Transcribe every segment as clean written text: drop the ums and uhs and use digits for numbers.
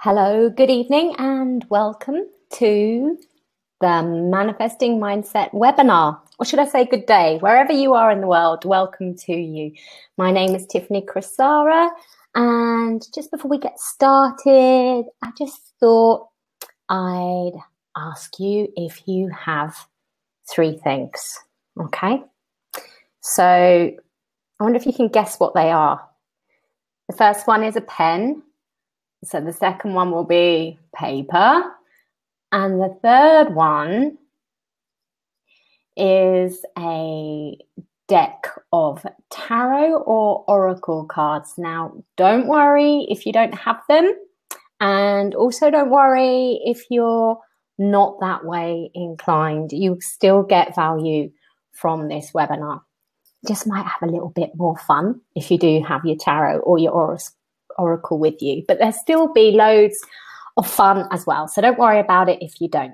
Hello, good evening, and welcome to the Manifesting Mindset webinar. Or should I say good day? Wherever you are in the world, welcome to you. My name is Tiffany Crosara, and just before we get started, I just thought I'd ask you if you have three things, okay? So I wonder if you can guess what they are. The first one is a pen. So the second one will be paper. And the third one is a deck of tarot or oracle cards. Now, don't worry if you don't have them. And also don't worry if you're not that way inclined. You still get value from this webinar. Just might have a little bit more fun if you do have your tarot or your oracle with you, but there'll still be loads of fun as well. So don't worry about it if you don't.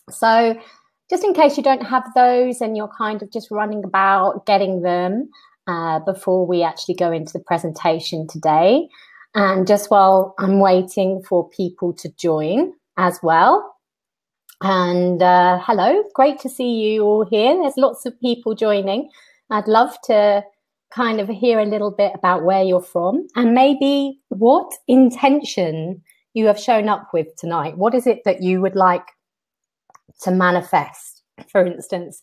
So just in case you don't have those and you're kind of just running about getting them before we actually go into the presentation today, and just while I'm waiting for people to join as well. And hello, great to see you all here. There's lots of people joining. I'd love to kind of hear a little bit about where you're from and maybe what intention you have shown up with tonight. What is it that you would like to manifest? For instance,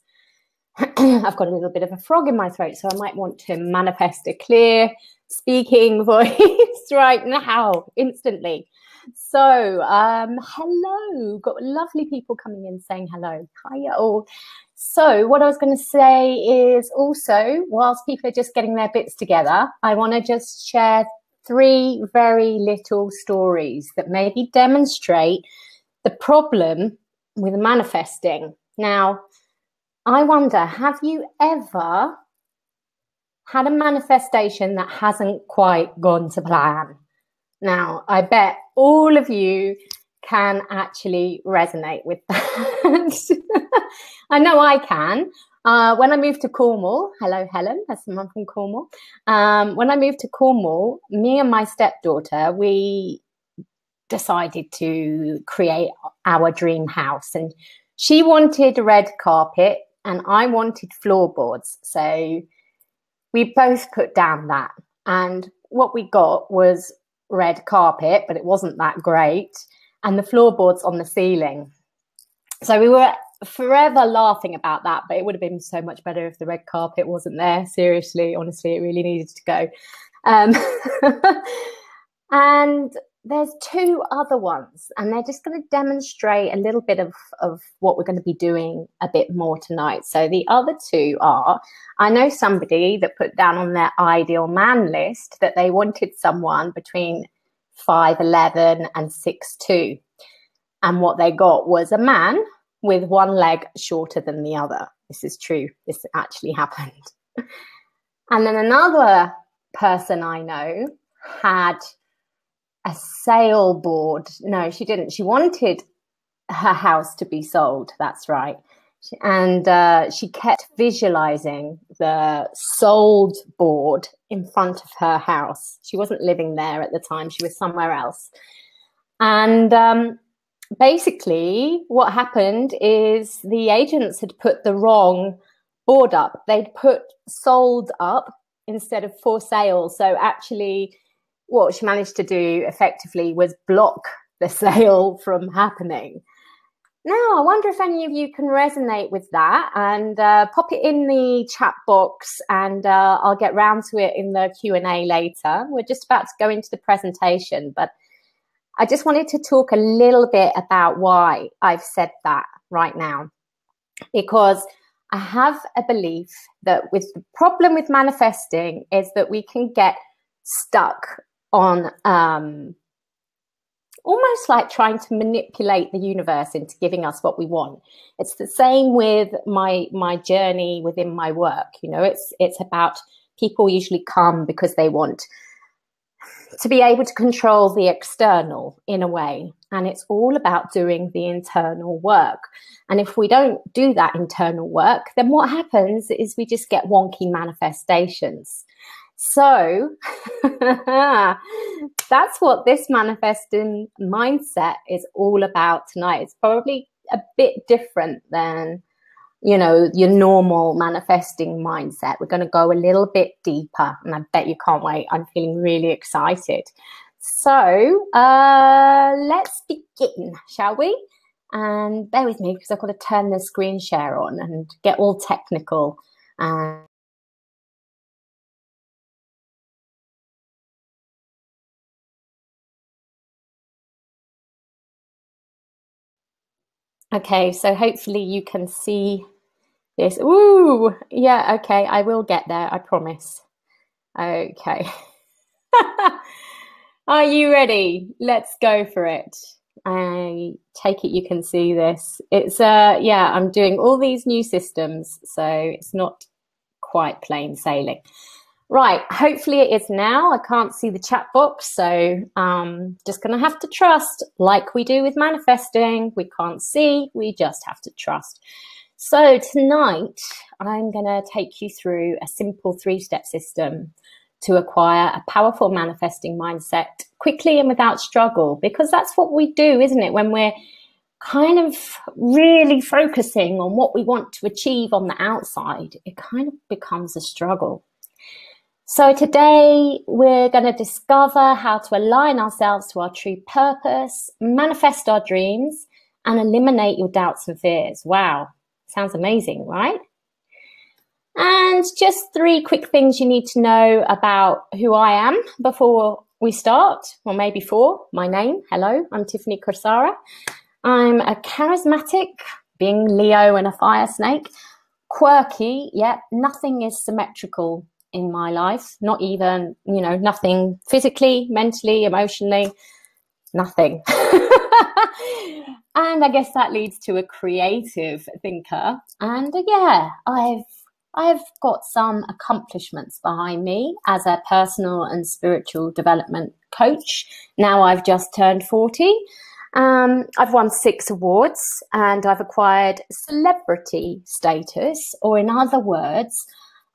I've got a little bit of a frog in my throat, so I might want to manifest a clear speaking voice right now, instantly. So, hello, got lovely people coming in saying hello. Hiya all. So what I was going to say is also, whilst people are just getting their bits together, I want to just share three very little stories that maybe demonstrate the problem with manifesting. Now, I wonder, have you ever had a manifestation that hasn't quite gone to plan? Now, I bet all of you can actually resonate with that. I know I can. When I moved to Cornwall, hello Helen, that's someone from Cornwall. When I moved to Cornwall, me and my stepdaughter, we decided to create our dream house. And she wanted a red carpet and I wanted floorboards. So we both put down that. And what we got was red carpet, but it wasn't that great. And the floorboards on the ceiling. So we were forever laughing about that, but it would have been so much better if the red carpet wasn't there. Seriously, honestly, it really needed to go. And there's two other ones, and they're just going to demonstrate a little bit of what we're going to be doing a bit more tonight. So the other two are, I know somebody that put down on their ideal man list that they wanted someone between 5'11" and 6'2", and what they got was a man with one leg shorter than the other. This is true. This actually happened. And then another person I know had a sale board. No, she didn't. She wanted her house to be sold. That's right. And she kept visualizing the sold board in front of her house. She wasn't living there at the time. She was somewhere else. And basically what happened is the agents had put the wrong board up. They'd put sold up instead of for sale. So actually what she managed to do effectively was block the sale from happening. Now, I wonder if any of you can resonate with that, and pop it in the chat box, and I'll get round to it in the Q&A later. We're just about to go into the presentation, but I just wanted to talk a little bit about why I've said that right now, because I have a belief that with the problem with manifesting is that we can get stuck on almost like trying to manipulate the universe into giving us what we want. It's the same with my journey within my work. You know, it's about people usually come because they want to be able to control the external in a way. And it's all about doing the internal work. And if we don't do that internal work, then what happens is we just get wonky manifestations. So that's what this manifesting mindset is all about tonight. It's probably a bit different than, you know, your normal manifesting mindset. We're going to go a little bit deeper, and I bet you can't wait. I'm feeling really excited. So let's begin, shall we? And bear with me because I've got to turn the screen share on and get all technical. Okay, so hopefully you can see this. Ooh, yeah, okay, I will get there, I promise. Okay. Are you ready? Let's go for it. I take it you can see this. It's yeah, I'm doing all these new systems, so it's not quite plain sailing. Right, hopefully it is now. I can't see the chat box, so just gonna have to trust, like we do with manifesting. We can't see, we just have to trust. So tonight, I'm gonna take you through a simple 3-step system to acquire a powerful manifesting mindset quickly and without struggle, because that's what we do, isn't it? When we're kind of really focusing on what we want to achieve on the outside, it kind of becomes a struggle. So today we're going to discover how to align ourselves to our true purpose, manifest our dreams, and eliminate your doubts and fears. Wow, sounds amazing, right? And just 3 quick things you need to know about who I am before we start, or maybe 4. My name, hello, I'm Tiffany Crosara. I'm a charismatic, being Leo and a fire snake, quirky, yet nothing is symmetrical in my life, not even, you know, nothing physically, mentally, emotionally, nothing. And I guess that leads to a creative thinker. And yeah, I've got some accomplishments behind me as a personal and spiritual development coach. Now I've just turned 40. I've won 6 awards and I've acquired celebrity status, or in other words,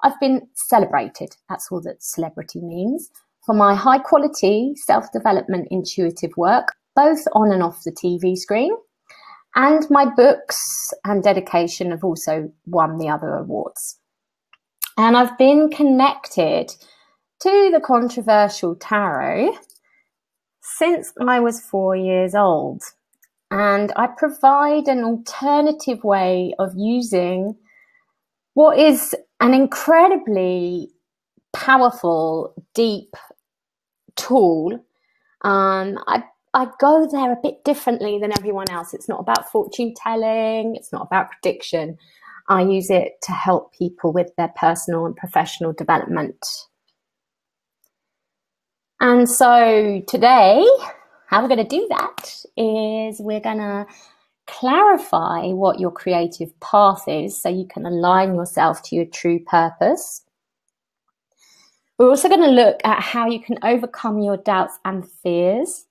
I've been celebrated. That's all that celebrity means, for my high quality self-development intuitive work, both on and off the TV screen. And my books and dedication have also won the other awards. And I've been connected to the controversial tarot since I was 4 years old. And I provide an alternative way of using what is an incredibly powerful, deep tool. I go there a bit differently than everyone else. It's not about fortune telling. It's not about prediction. I use it to help people with their personal and professional development. And so today, how we're going to do that is we're going to clarify what your creative path is so you can align yourself to your true purpose. We're also going to look at how you can overcome your doubts and fears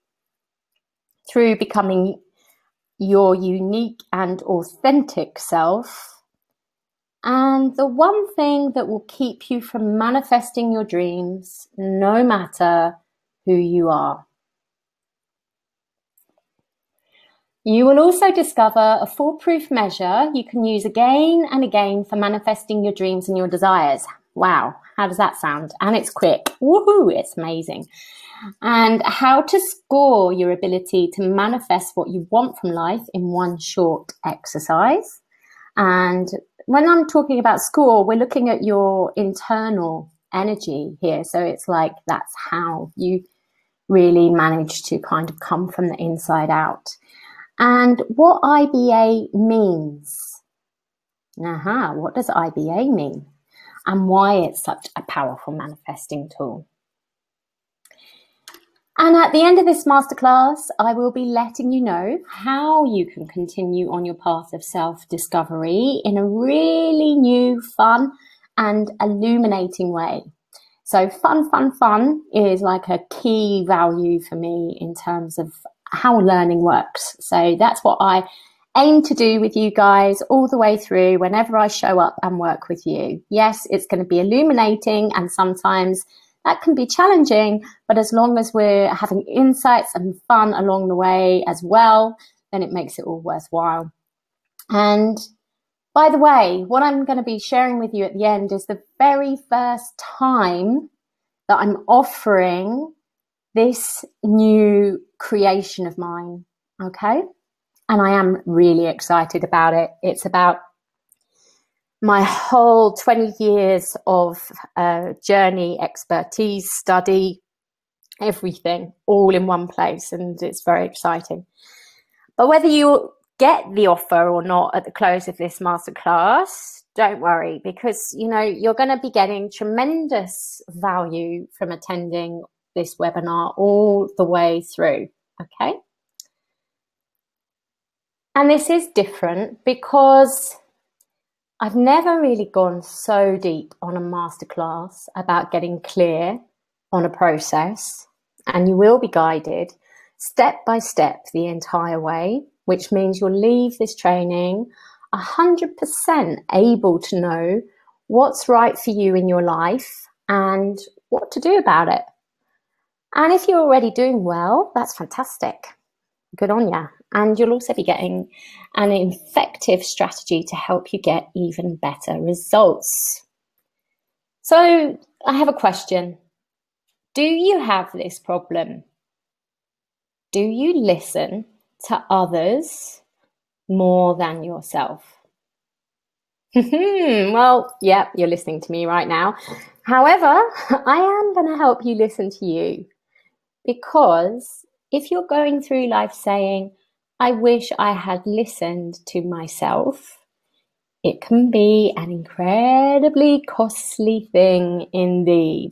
through becoming your unique and authentic self. And the one thing that will keep you from manifesting your dreams, no matter who you are. You will also discover a foolproof measure you can use again and again for manifesting your dreams and your desires. Wow, how does that sound? And it's quick. Woohoo, it's amazing. And how to score your ability to manifest what you want from life in one short exercise. And when I'm talking about score, we're looking at your internal energy here. So it's like that's how you really manage to kind of come from the inside out. And what IBA means. What does IBA mean? And why it's such a powerful manifesting tool. And at the end of this masterclass, I will be letting you know how you can continue on your path of self-discovery in a really new, fun and illuminating way. So fun is like a key value for me in terms of how learning works. So that's what I aim to do with you guys all the way through whenever I show up and work with you. Yes, it's going to be illuminating and sometimes that can be challenging, but as long as we're having insights and fun along the way as well, then it makes it all worthwhile. And by the way, what I'm going to be sharing with you at the end is the very first time that I'm offering this new creation of mine, okay? And I am really excited about it. It's about my whole 20 years of journey, expertise, study, everything, all in one place, and it's very exciting. But whether you get the offer or not at the close of this masterclass, don't worry, because you're going to be getting tremendous value from attending this webinar all the way through, okay? And this is different because I've never really gone so deep on a masterclass about getting clear on a process, and you will be guided step by step the entire way, which means you'll leave this training 100% able to know what's right for you in your life and what to do about it. And if you're already doing well, that's fantastic. Good on ya. And you'll also be getting an effective strategy to help you get even better results. So I have a question. Do you have this problem? Do you listen to others more than yourself? Well, yeah, you're listening to me right now. However, I am going to help you listen to you, because if you're going through life saying, I wish I had listened to myself, it can be an incredibly costly thing indeed,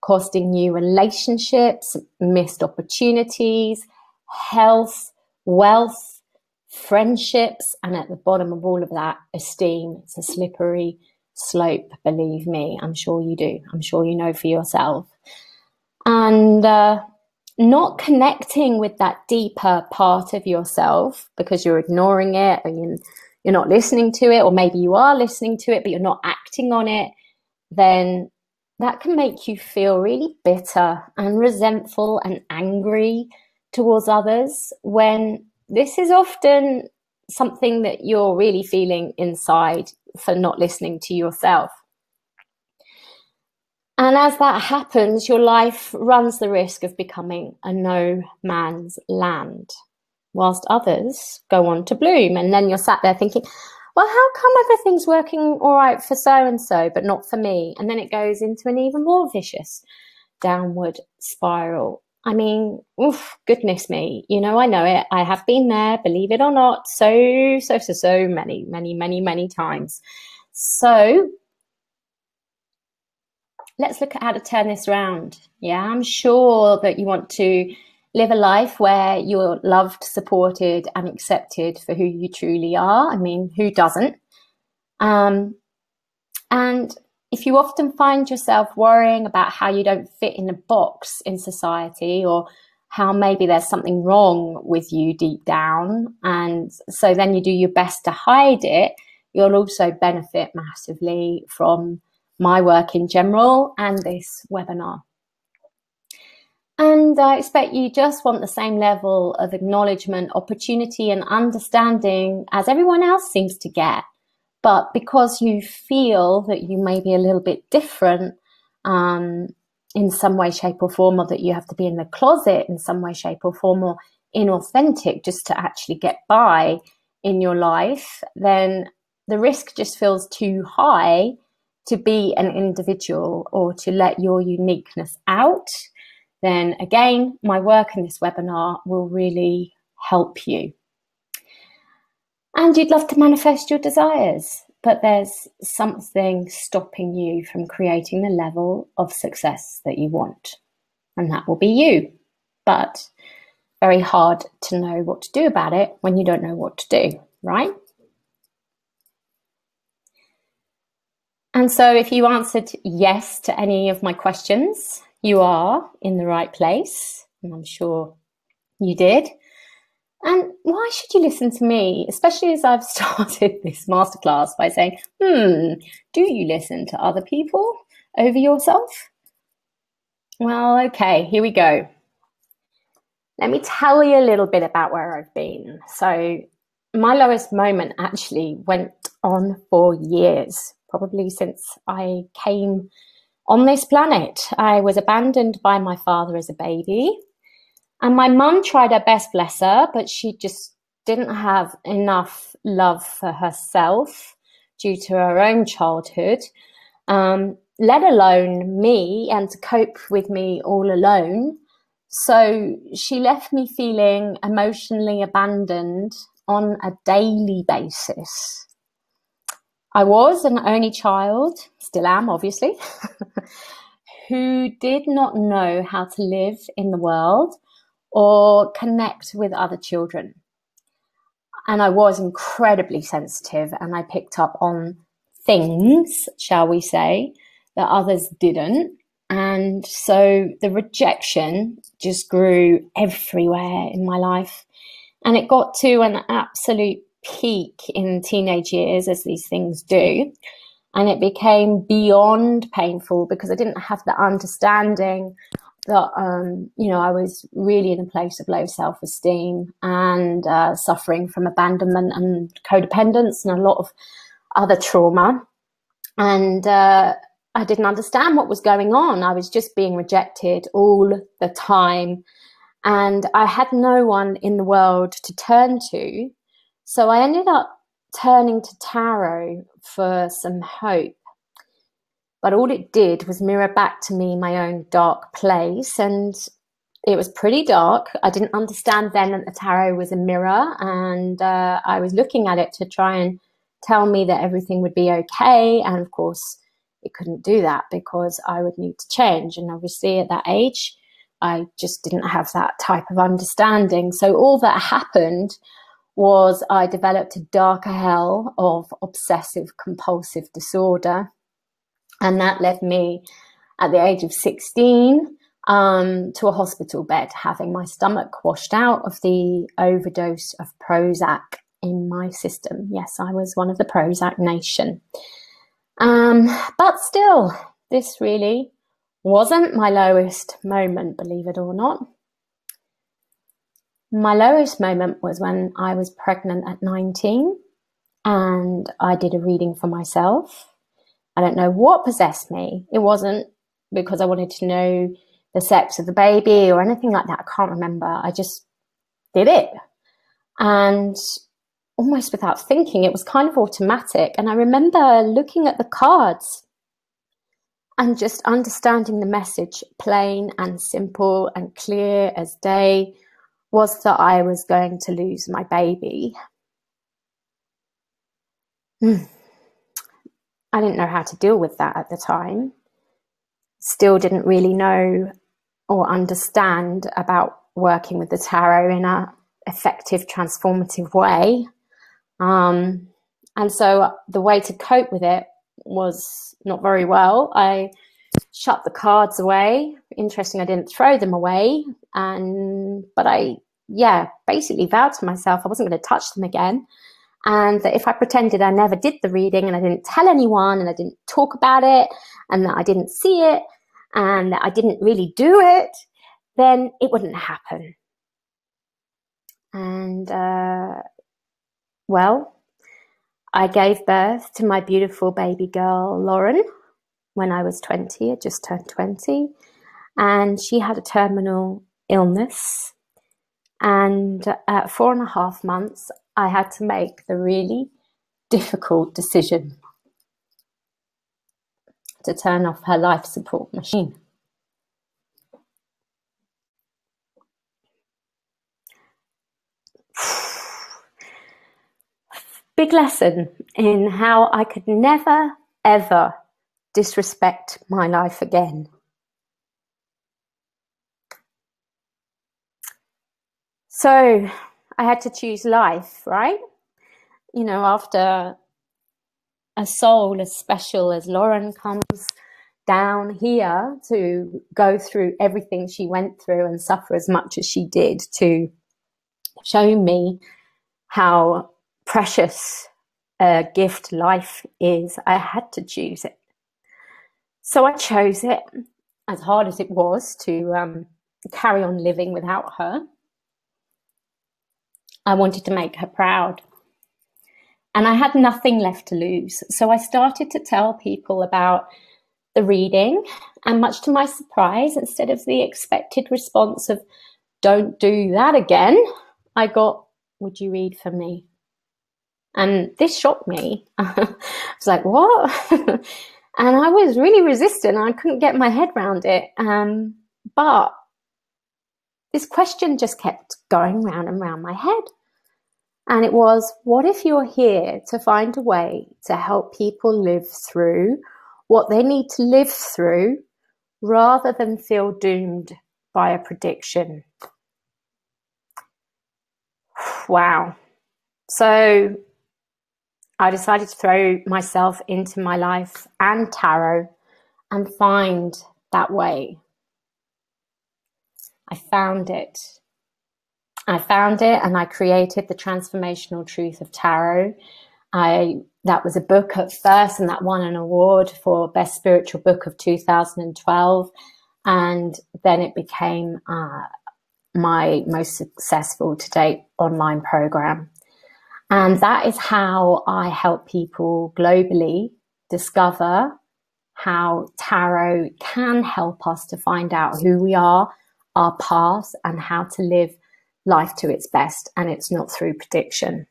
costing you relationships, missed opportunities, health, wealth, friendships, and at the bottom of all of that, esteem. It's a slippery slope, believe me. I'm sure you do. I'm sure you know for yourself. And not connecting with that deeper part of yourself because you're ignoring it, or you're not listening to it, or maybe you are listening to it but you're not acting on it, then that can make you feel really bitter and resentful and angry towards others, when this is often something that you're really feeling inside for not listening to yourself. And as that happens, your life runs the risk of becoming a no man's land, whilst others go on to bloom. And then you're sat there thinking, well, how come everything's working all right for so-and-so, but not for me? And then it goes into an even more vicious downward spiral. I mean, oof, goodness me. I know it. I have been there, believe it or not, so many times. So let's look at how to turn this around. Yeah, I'm sure that you want to live a life where you're loved, supported, and accepted for who you truly are. I mean, who doesn't? And if you often find yourself worrying about how you don't fit in a box in society, or how maybe there's something wrong with you deep down, and so then you do your best to hide it, you'll also benefit massively from my work in general and this webinar. And I expect you just want the same level of acknowledgement, opportunity, and understanding as everyone else seems to get. But because you feel that you may be a little bit different in some way, shape, or form, or that you have to be in the closet in some way, shape, or form, or inauthentic just to actually get by in your life, then the risk just feels too high to be an individual or to let your uniqueness out. Then again, my work in this webinar will really help you. And you'd love to manifest your desires, but there's something stopping you from creating the level of success that you want. And that will be you. But very hard to know what to do about it when you don't know what to do, right? And so if you answered yes to any of my questions, you are in the right place, and I'm sure you did. And why should you listen to me, especially as I've started this masterclass by saying, do you listen to other people over yourself? Well, okay, here we go. Let me tell you a little bit about where I've been. So, my lowest moment actually went on for years, probably since I came on this planet. I was abandoned by my father as a baby, and my mum tried her best, bless her, but she just didn't have enough love for herself due to her own childhood, let alone me, and to cope with me all alone. So she left me feeling emotionally abandoned on a daily basis. I was an only child, still am, obviously, who did not know how to live in the world or connect with other children. And I was incredibly sensitive, and I picked up on things, shall we say, that others didn't. And so the rejection just grew everywhere in my life. And it got to an absolute peak in teenage years, as these things do. And it became beyond painful because I didn't have the understanding that, I was really in a place of low self-esteem and suffering from abandonment and codependence and a lot of other trauma. And I didn't understand what was going on. I was just being rejected all the time. And I had no one in the world to turn to. So I ended up turning to tarot for some hope. But all it did was mirror back to me my own dark place. And it was pretty dark. I didn't understand then that the tarot was a mirror. And I was looking at it to try and tell me that everything would be okay. And of course, it couldn't do that because I would need to change. And obviously at that age, I just didn't have that type of understanding. So all that happened was I developed a darker hell of obsessive compulsive disorder. And that led me at the age of 16 to a hospital bed, having my stomach washed out of the overdose of Prozac in my system. Yes, I was one of the Prozac nation. But still, this really wasn't my lowest moment, believe it or not. My lowest moment was when I was pregnant at 19 and I did a reading for myself. I don't know what possessed me. It wasn't because I wanted to know the sex of the baby or anything like that. I can't remember. I just did it. And almost without thinking, it was kind of automatic. And I remember looking at the cards and just understanding the message, plain and simple and clear as day, was that I was going to lose my baby. I didn't know how to deal with that at the time. Still didn't really know or understand about working with the tarot in an effective, transformative way. And so the way to cope with it was not very well. I shut the cards away. Interesting, I didn't throw them away. But I basically vowed to myself I wasn't going to touch them again. And that if I pretended I never did the reading and I didn't tell anyone and I didn't talk about it and that I didn't see it and that I didn't really do it, then it wouldn't happen. And, I gave birth to my beautiful baby girl, Lauren, when I was 20. I just turned 20. And she had a terminal illness. And at 4.5 months, I had to make the really difficult decision to turn off her life support machine. Big lesson in how I could never, ever disrespect my life again. So I had to choose life, right? After a soul as special as Lauren comes down here to go through everything she went through and suffer as much as she did to show me how precious a gift life is, I had to choose it. So I chose it. as hard as it was to carry on living without her, I wanted to make her proud. And I had nothing left to lose. So I started to tell people about the reading, and much to my surprise, instead of the expected response of "don't do that again," I got "would you read for me?" And this shocked me. I was like, what? And I was really resistant. I couldn't get my head around it. But this question just kept going round and round my head. And it was, what if you're here to find a way to help people live through what they need to live through rather than feel doomed by a prediction? Wow. So I decided to throw myself into my life and tarot and find that way. I found it. And I created the Transformational Truth of Tarot. That was a book at first, and that won an award for Best Spiritual Book of 2012. And then it became my most successful to date online program. And that is how I help people globally discover how tarot can help us to find out who we are, our path, and how to live life to its best. And it's not through prediction,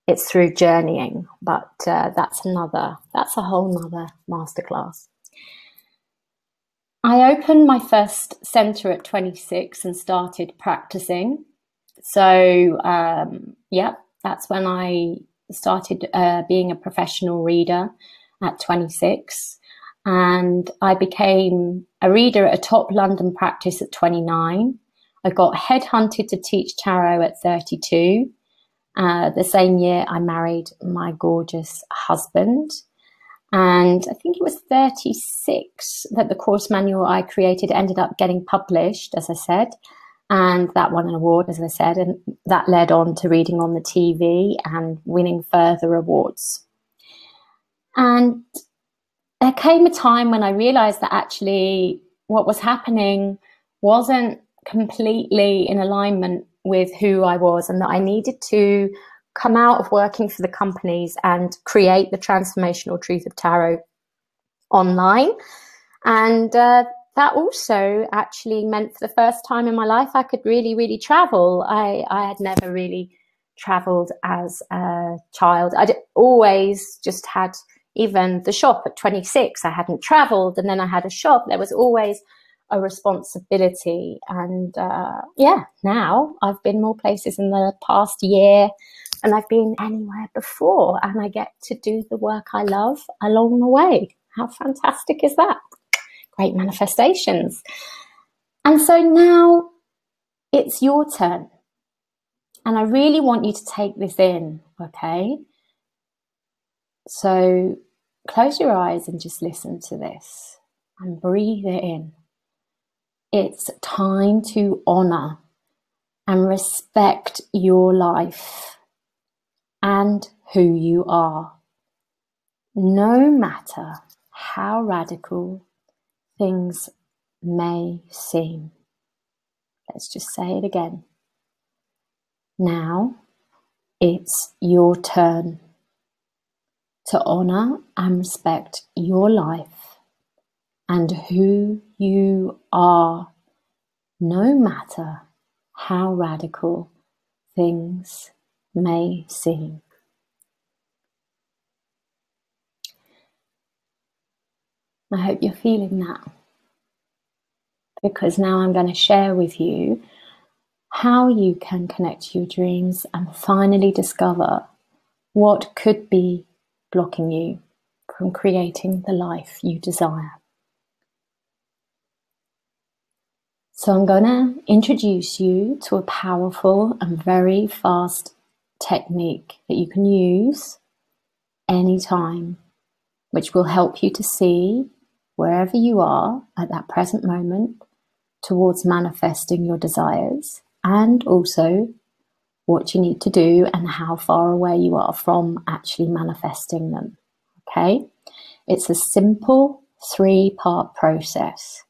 it's through journeying. But that's a whole nother masterclass. I opened my first center at 26 and started practicing. So that's when I started being a professional reader at 26. And I became a reader at a top London practice at 29. I got headhunted to teach tarot at 32. The same year I married my gorgeous husband. And I think it was 36 that the course manual I created ended up getting published, as I said. And that won an award, as I said, and that led on to reading on the TV and winning further awards. And there came a time when I realized that actually what was happening wasn't completely in alignment with who I was, and that I needed to come out of working for the companies and create the Transformational Truth of Tarot online. And that also actually meant for the first time in my life I could really travel. I had never really traveled as a child. I'd always just had, even the shop at 26, I hadn't traveled, and then I had a shop. There was always a responsibility. And now I've been more places in the past year than I've been anywhere before, and I get to do the work I love along the way. How fantastic is that? Great manifestations. And so now it's your turn. And I really want you to take this in, okay? So close your eyes and just listen to this and breathe it in. It's time to honor and respect your life and who you are, no matter how radical things may seem. Let's just say it again. Now it's your turn to honor and respect your life and who you are, no matter how radical things may seem. I hope you're feeling that, because now I'm going to share with you how you can connect to your dreams and finally discover what could be blocking you from creating the life you desire. So I'm going to introduce you to a powerful and very fast technique that you can use anytime, which will help you to see wherever you are at that present moment towards manifesting your desires, and also what you need to do and how far away you are from actually manifesting them. Okay? It's a simple 3-part process.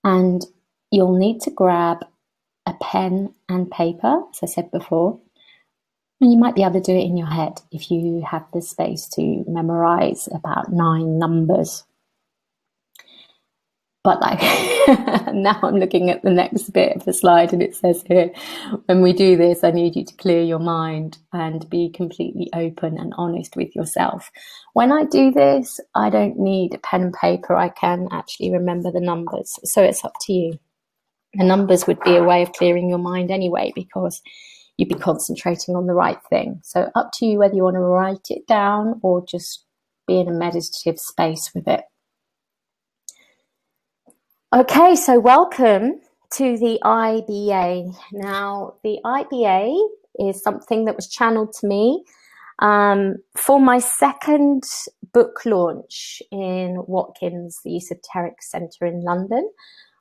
And you'll need to grab a pen and paper, as I said before. And you might be able to do it in your head if you have the space to memorize about 9 numbers. But like now I'm looking at the next bit of the slide and it says here, when we do this, I need you to clear your mind and be completely open and honest with yourself. When I do this, I don't need a pen and paper. I can actually remember the numbers. So it's up to you. The numbers would be a way of clearing your mind anyway, because you'd be concentrating on the right thing. So up to you whether you want to write it down or just be in a meditative space with it. Okay, so welcome to the IBA. Now, the IBA is something that was channeled to me for my second book launch in Watkins, the Esoteric Centre in London,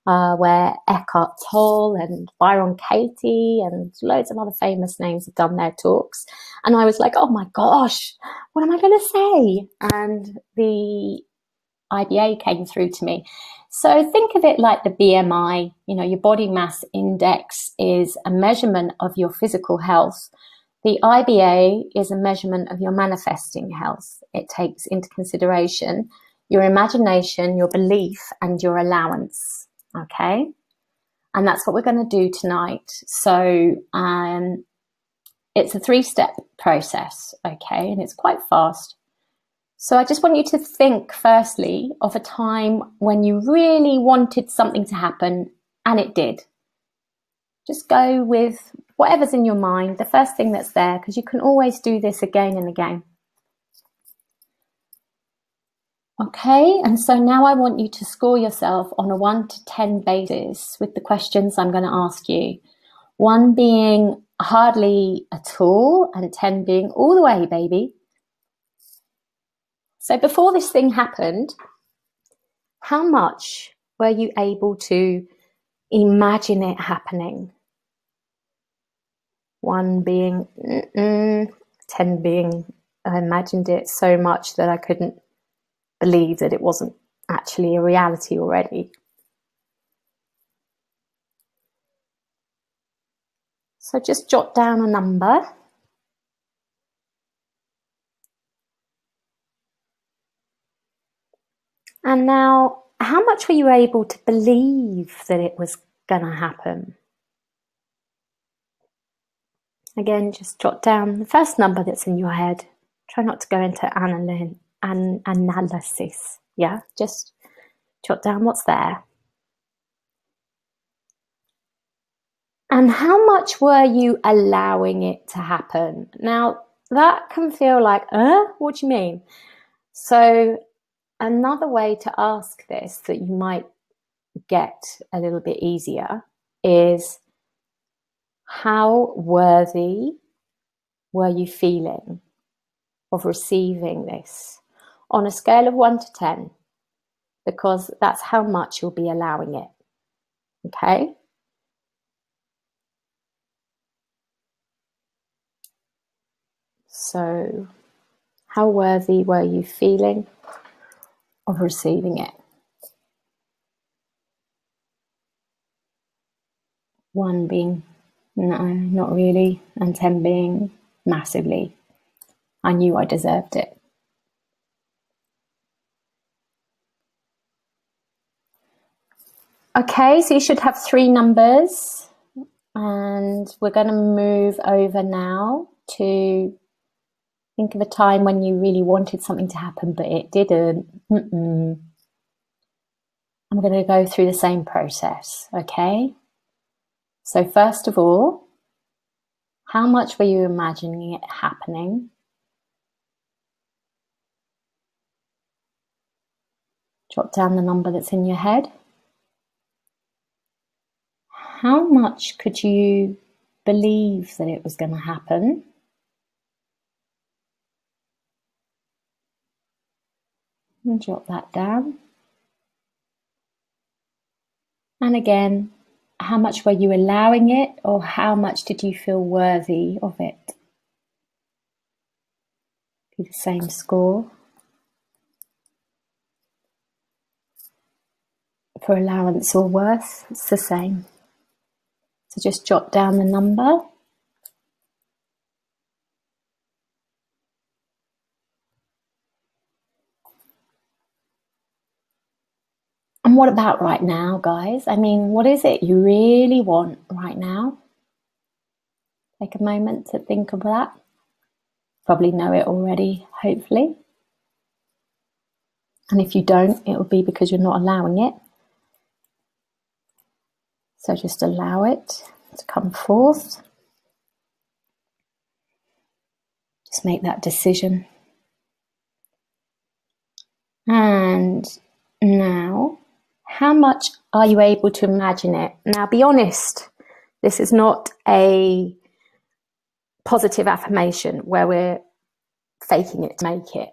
where Eckhart Tolle and Byron Katie and loads of other famous names have done their talks. And I was like, oh my gosh, what am I going to say? And the IBA came through to me. So think of it like the BMI, you know, your body mass index is a measurement of your physical health. The IBA is a measurement of your manifesting health. It takes into consideration your imagination, your belief, and your allowance. Okay. And that's what we're going to do tonight. So, it's a 3-step process. Okay. And it's quite fast. So I just want you to think firstly of a time when you really wanted something to happen and it did. Just go with whatever's in your mind, the first thing that's there, because you can always do this again and again. Okay, and so now I want you to score yourself on a 1 to 10 basis with the questions I'm going to ask you. 1 being hardly at all and 10 being all the way, baby. So before this thing happened, how much were you able to imagine it happening? 1 being 10 being I imagined it so much that I couldn't believe that it wasn't actually a reality already. So just jot down a number. And now, how much were you able to believe that it was going to happen? Again, just jot down the first number that's in your head. Try not to go into analysis. Yeah, just jot down what's there. And how much were you allowing it to happen? Now, that can feel like, what do you mean? So another way to ask this that you might get a little bit easier is, how worthy were you feeling of receiving this on a scale of 1 to 10? Because that's how much you'll be allowing it. Okay? So, how worthy were you feeling of receiving it? 1 being, no, not really, and 10 being massively. I knew I deserved it. Okay, so you should have 3 numbers, and we're going to move over now to think of a time when you really wanted something to happen, but it didn't. I'm going to go through the same process, okay? So first of all, how much were you imagining it happening? Jot down the number that's in your head. How much could you believe that it was going to happen? And jot that down. And again, how much were you allowing it, or how much did you feel worthy of it? Do the same score. for allowance or worth, it's the same. So just jot down the number. And what about right now, guys? I mean, what is it you really want right now? Take a moment to think of that. Probably know it already, hopefully. And if you don't, it will be because you're not allowing it. So just allow it to come forth. Just make that decision. And now, how much are you able to imagine it? Now, be honest. This is not a positive affirmation where we're faking it to make it.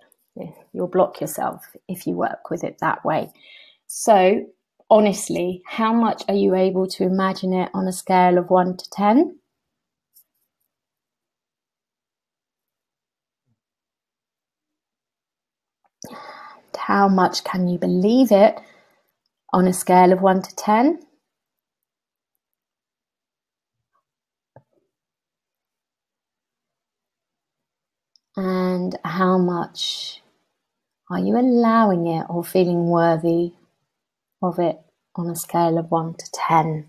You'll block yourself if you work with it that way. So, honestly, how much are you able to imagine it on a scale of 1 to 10? How much can you believe it on a scale of 1 to 10? And how much are you allowing it or feeling worthy of it on a scale of 1 to 10?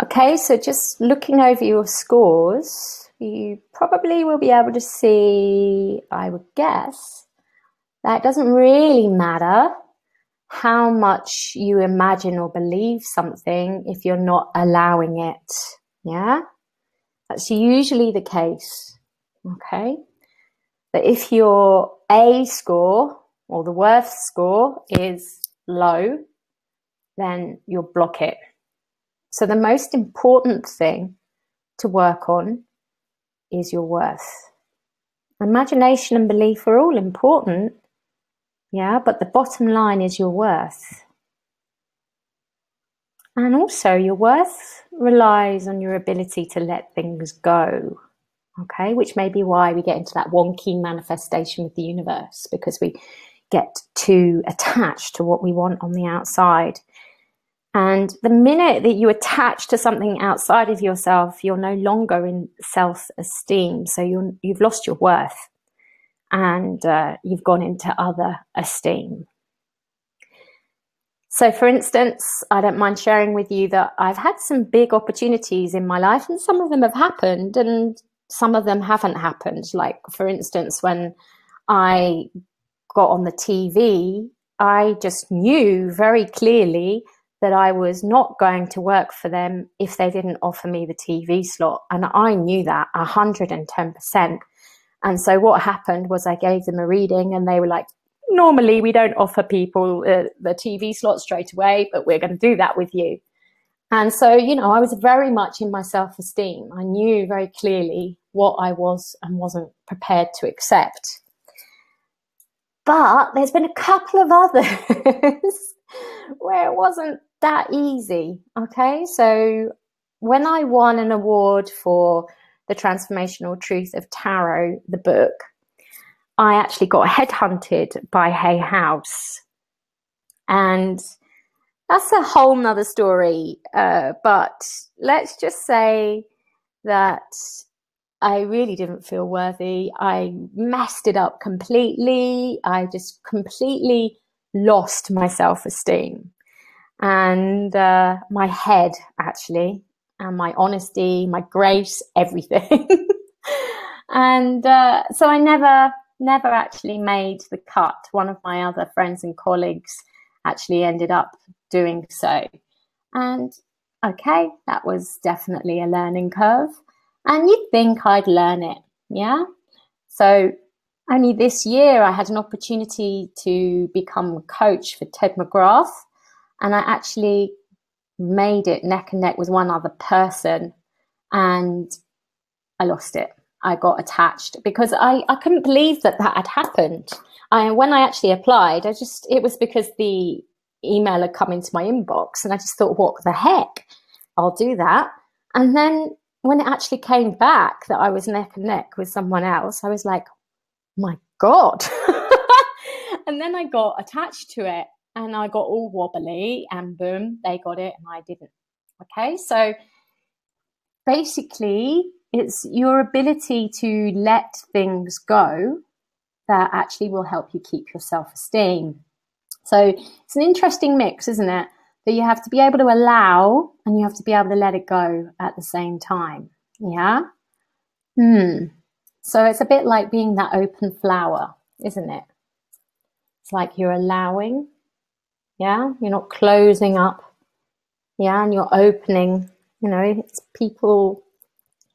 Okay, so just looking over your scores, you probably will be able to see, I would guess, that it doesn't really matter how much you imagine or believe something if you're not allowing it. Yeah, that's usually the case. Okay, but if your A score or the worth score is low, then you'll block it. So the most important thing to work on is your worth. Imagination and belief are all important, yeah, but the bottom line is your worth. And also your worth relies on your ability to let things go, okay, which may be why we get into that wonky manifestation with the universe, because we get too attached to what we want on the outside. And the minute that you attach to something outside of yourself, you're no longer in self-esteem. So you've lost your worth and you've gone into other esteem. So for instance, I don't mind sharing with you that I've had some big opportunities in my life, and some of them have happened and some of them haven't happened. Like for instance, when I got on the TV, I just knew very clearly that I was not going to work for them if they didn't offer me the TV slot. And I knew that 110%. And so what happened was I gave them a reading and they were like, normally we don't offer people the TV slot straight away, but we're going to do that with you. And so, you know, I was very much in my self-esteem. I knew very clearly what I was and wasn't prepared to accept. But there's been a couple of others where it wasn't that easy. Okay, so when I won an award for the Transformational Truth of Tarot, the book, I actually got headhunted by Hay House. And that's a whole nother story. But let's just say that I really didn't feel worthy. I messed it up completely. I just completely lost my self-esteem. And my head, actually, and my honesty, my grace, everything. And so I never actually made the cut. One of my other friends and colleagues actually ended up doing so. And okay, that was definitely a learning curve. And you'd think I'd learn it, yeah? So only this year I had an opportunity to become a coach for Ted McGrath. And I actually made it neck and neck with one other person and I lost it. I got attached because I couldn't believe that had happened. When I actually applied, it was because the email had come into my inbox and I just thought, what the heck? I'll do that. And then when it actually came back that I was neck and neck with someone else, I was like, my God. And then I got attached to it and I got all wobbly and boom, they got it and I didn't. Okay, so basically it's your ability to let things go that actually will help you keep your self-esteem. So it's an interesting mix, isn't it? That you have to be able to allow and you have to be able to let it go at the same time. Yeah? So it's a bit like being that open flower, isn't it? It's like you're allowing, yeah? You're not closing up, yeah? And you're opening, you know, it's people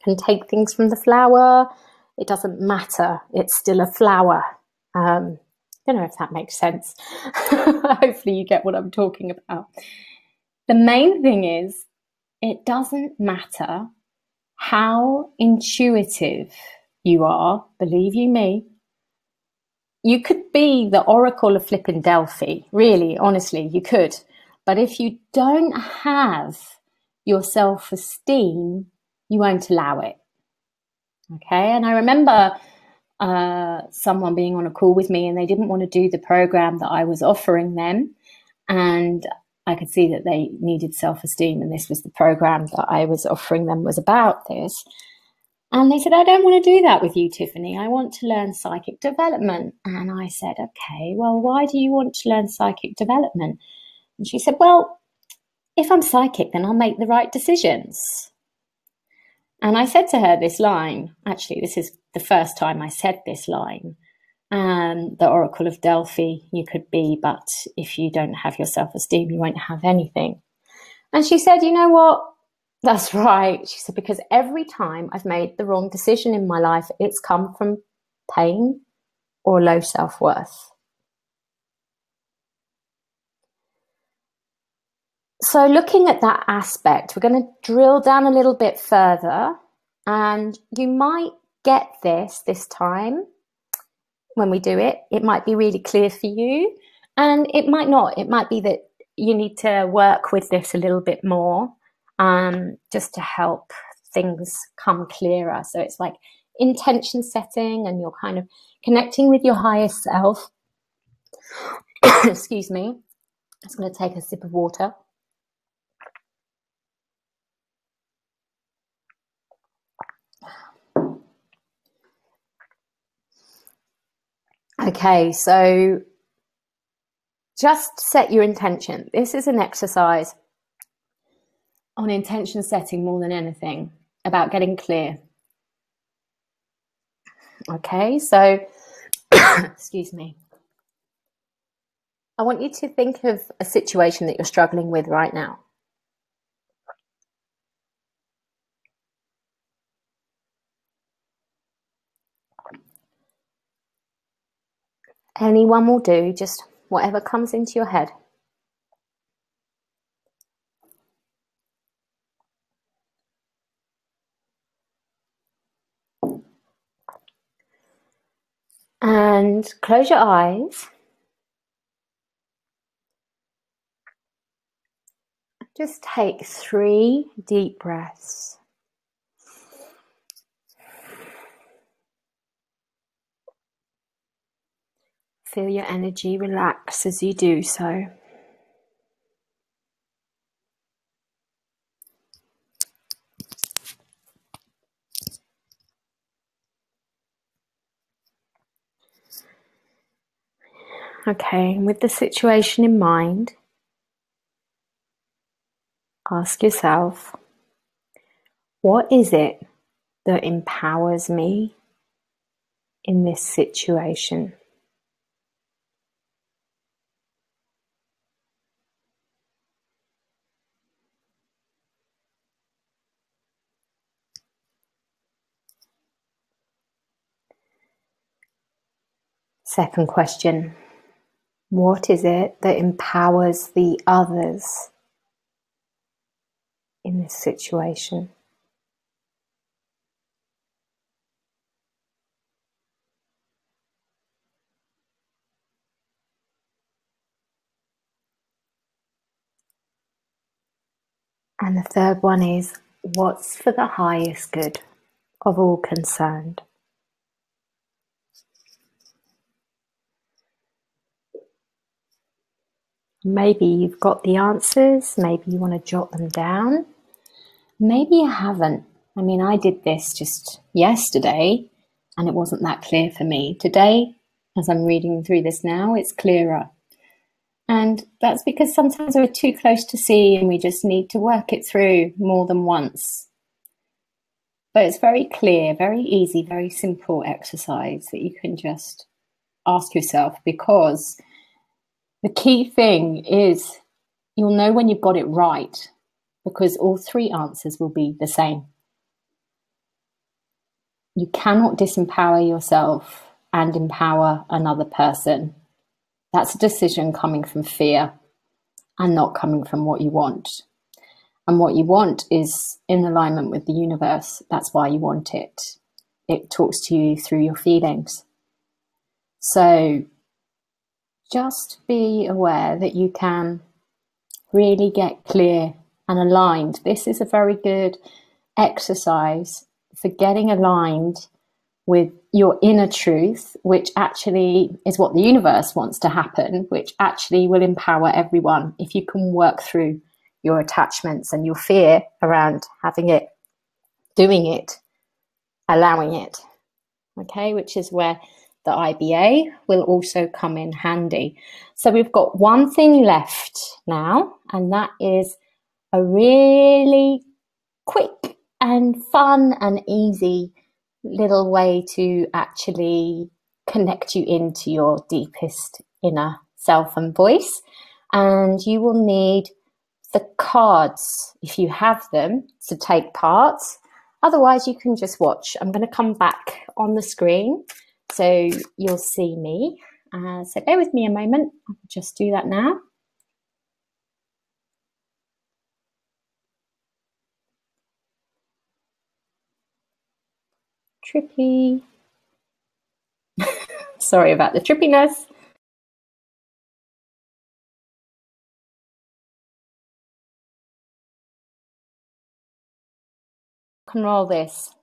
can take things from the flower. It doesn't matter. It's still a flower. I don't know if that makes sense. Hopefully you get what I'm talking about. The main thing is, it doesn't matter how intuitive you are, believe you me. You could be the Oracle of flipping Delphi, really, honestly, you could. But if you don't have your self-esteem, you won't allow it. Okay, and I remember someone being on a call with me and they didn't want to do the program that I was offering them. And I could see that they needed self-esteem, and this was the program that I was offering them was about this. And they said, I don't want to do that with you, Tiffany. I want to learn psychic development. And I said, okay, well, why do you want to learn psychic development? And she said, well, if I'm psychic, then I'll make the right decisions. And I said to her this line, actually, this is the first time I said this line. The Oracle of Delphi you could be, but if you don't have your self-esteem, you won't have anything. And she said, you know what? That's right. She said, because every time I've made the wrong decision in my life, it's come from pain or low self-worth. So looking at that aspect, we're going to drill down a little bit further, and you might get this time when we do it. It might be really clear for you, and it might not. It might be that you need to work with this a little bit more, just to help things come clearer. So it's like intention setting, and you're kind of connecting with your higher self. Excuse me. I'm just going to take a sip of water. Okay, so just set your intention. This is an exercise on intention setting more than anything, about getting clear. Okay, so, excuse me. I want you to think of a situation that you're struggling with right now. Anyone will do, just whatever comes into your head. And close your eyes. Just take 3 deep breaths. Feel your energy relax as you do so. Okay, and with the situation in mind, ask yourself, what is it that empowers me in this situation? Second question, what is it that empowers the others in this situation? And the third one is, what's for the highest good of all concerned. Maybe you've got the answers, maybe you want to jot them down, maybe you haven't. I mean, I did this just yesterday and it wasn't that clear for me. Today, as I'm reading through this now, it's clearer. And that's because sometimes we're too close to see and we just need to work it through more than once. But it's very clear, very easy, very simple exercise that you can just ask yourself, because the key thing is you'll know when you've got it right, because all three answers will be the same. You cannot disempower yourself and empower another person. That's a decision coming from fear and not coming from what you want. And what you want is in alignment with the universe. That's why you want it. It talks to you through your feelings. So just be aware that you can really get clear and aligned. This is a very good exercise for getting aligned with your inner truth, which actually is what the universe wants to happen, which actually will empower everyone if you can work through your attachments and your fear around having it, doing it, allowing it. Okay, which is where the IBA will also come in handy. So we've got one thing left now, and that is a really quick and fun and easy little way to actually connect you into your deepest inner self and voice. And you will need the cards, if you have them, to take part. Otherwise, you can just watch. I'm going to come back on the screen so you'll see me. So bear with me a moment. I'll just do that now. Trippy. Sorry about the trippiness. Can roll this.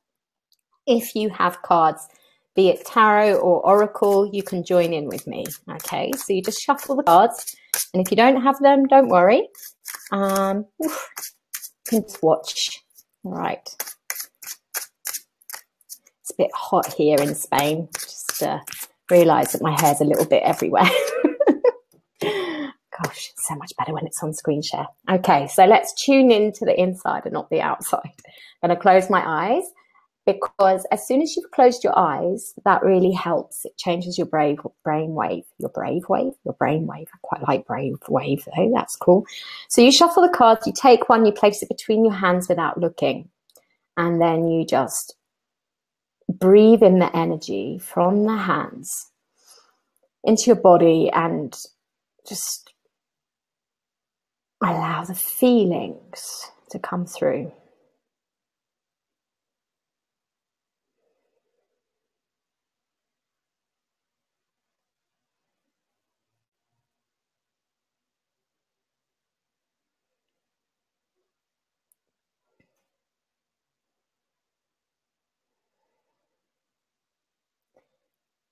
If you have cards, be it tarot or oracle, you can join in with me. Okay, so you just shuffle the cards, and if you don't have them, don't worry. You can just watch. All right. It's a bit hot here in Spain. Just realised that my hair's a little bit everywhere. Gosh, it's so much better when it's on screen share. Okay, so let's tune into the inside and not the outside. I'm going to close my eyes, because as soon as you've closed your eyes, that really helps. It changes your brain wave. Your brain wave? I quite like brain wave though. That's cool. So you shuffle the cards, you take one, you place it between your hands without looking. And then you just breathe in the energy from the hands into your body and just allow the feelings to come through.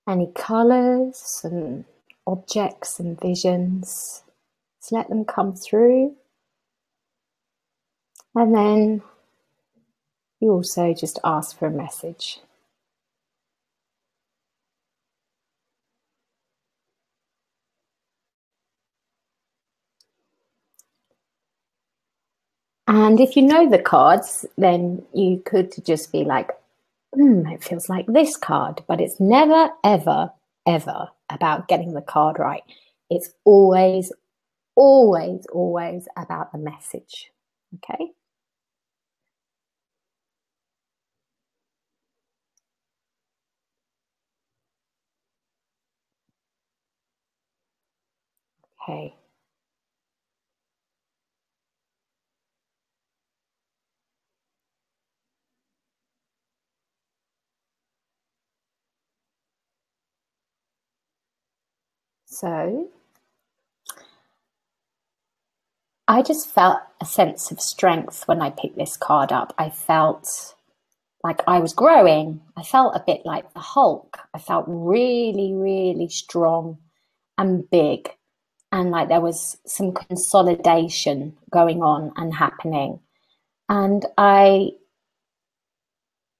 Any colours and objects and visions, just let them come through. And then you also just ask for a message. And if you know the cards, then you could just be like, it feels like this card. But it's never, ever, ever about getting the card right. It's always, always, always about the message. Okay? Okay. So I just felt a sense of strength when I picked this card up. I felt like I was growing. I felt a bit like the Hulk. I felt really, really strong and big. And like there was some consolidation going on and happening. And I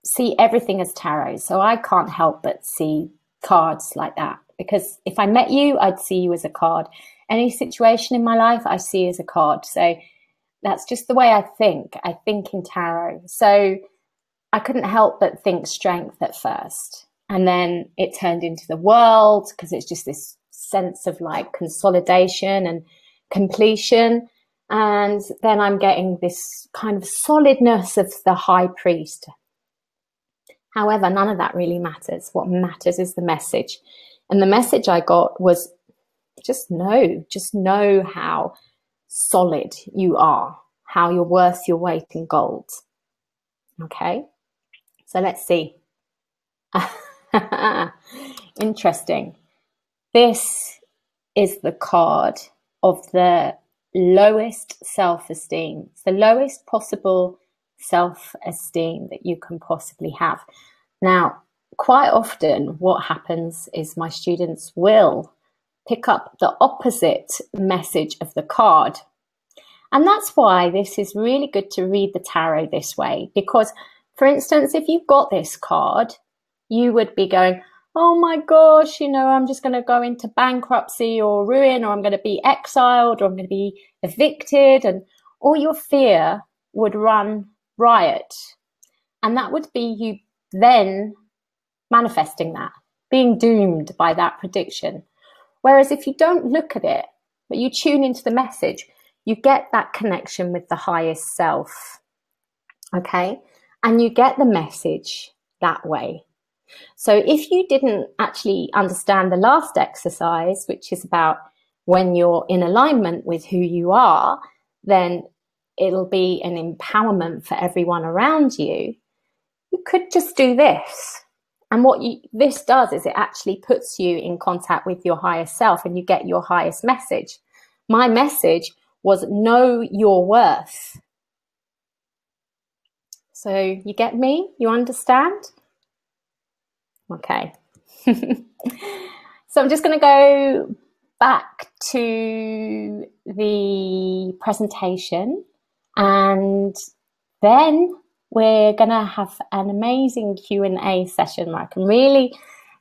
see everything as tarot. So I can't help but see cards like that. Because if I met you, I'd see you as a card. Any situation in my life, I see as a card. So that's just the way I think. I think in tarot. So I couldn't help but think strength at first. And then it turned into the world, because it's just this sense of like consolidation and completion. And then I'm getting this kind of solidness of the high priest. However, none of that really matters. What matters is the message. And the message I got was just know how solid you are, how you're worth your weight in gold. Okay, so let's see. Interesting. This is the card of the lowest self-esteem. It's the lowest possible self-esteem that you can possibly have. Now, quite often what happens is my students will pick up the opposite message of the card. And that's why this is really good to read the tarot this way. Because, for instance, if you've got this card, you would be going, oh my gosh, you know, I'm just going to go into bankruptcy or ruin, or I'm going to be exiled, or I'm going to be evicted. And all your fear would run riot. And that would be you then manifesting that, being doomed by that prediction. Whereas if you don't look at it, but you tune into the message, you get that connection with the highest self, okay? And you get the message that way. So if you didn't actually understand the last exercise, which is about when you're in alignment with who you are, then it'll be an empowerment for everyone around you. You could just do this. And what this does is it actually puts you in contact with your highest self, and you get your highest message. My message was know your worth. So you get me? You understand? Okay. So I'm just going to go back to the presentation, and then we're going to have an amazing Q&A session where I can really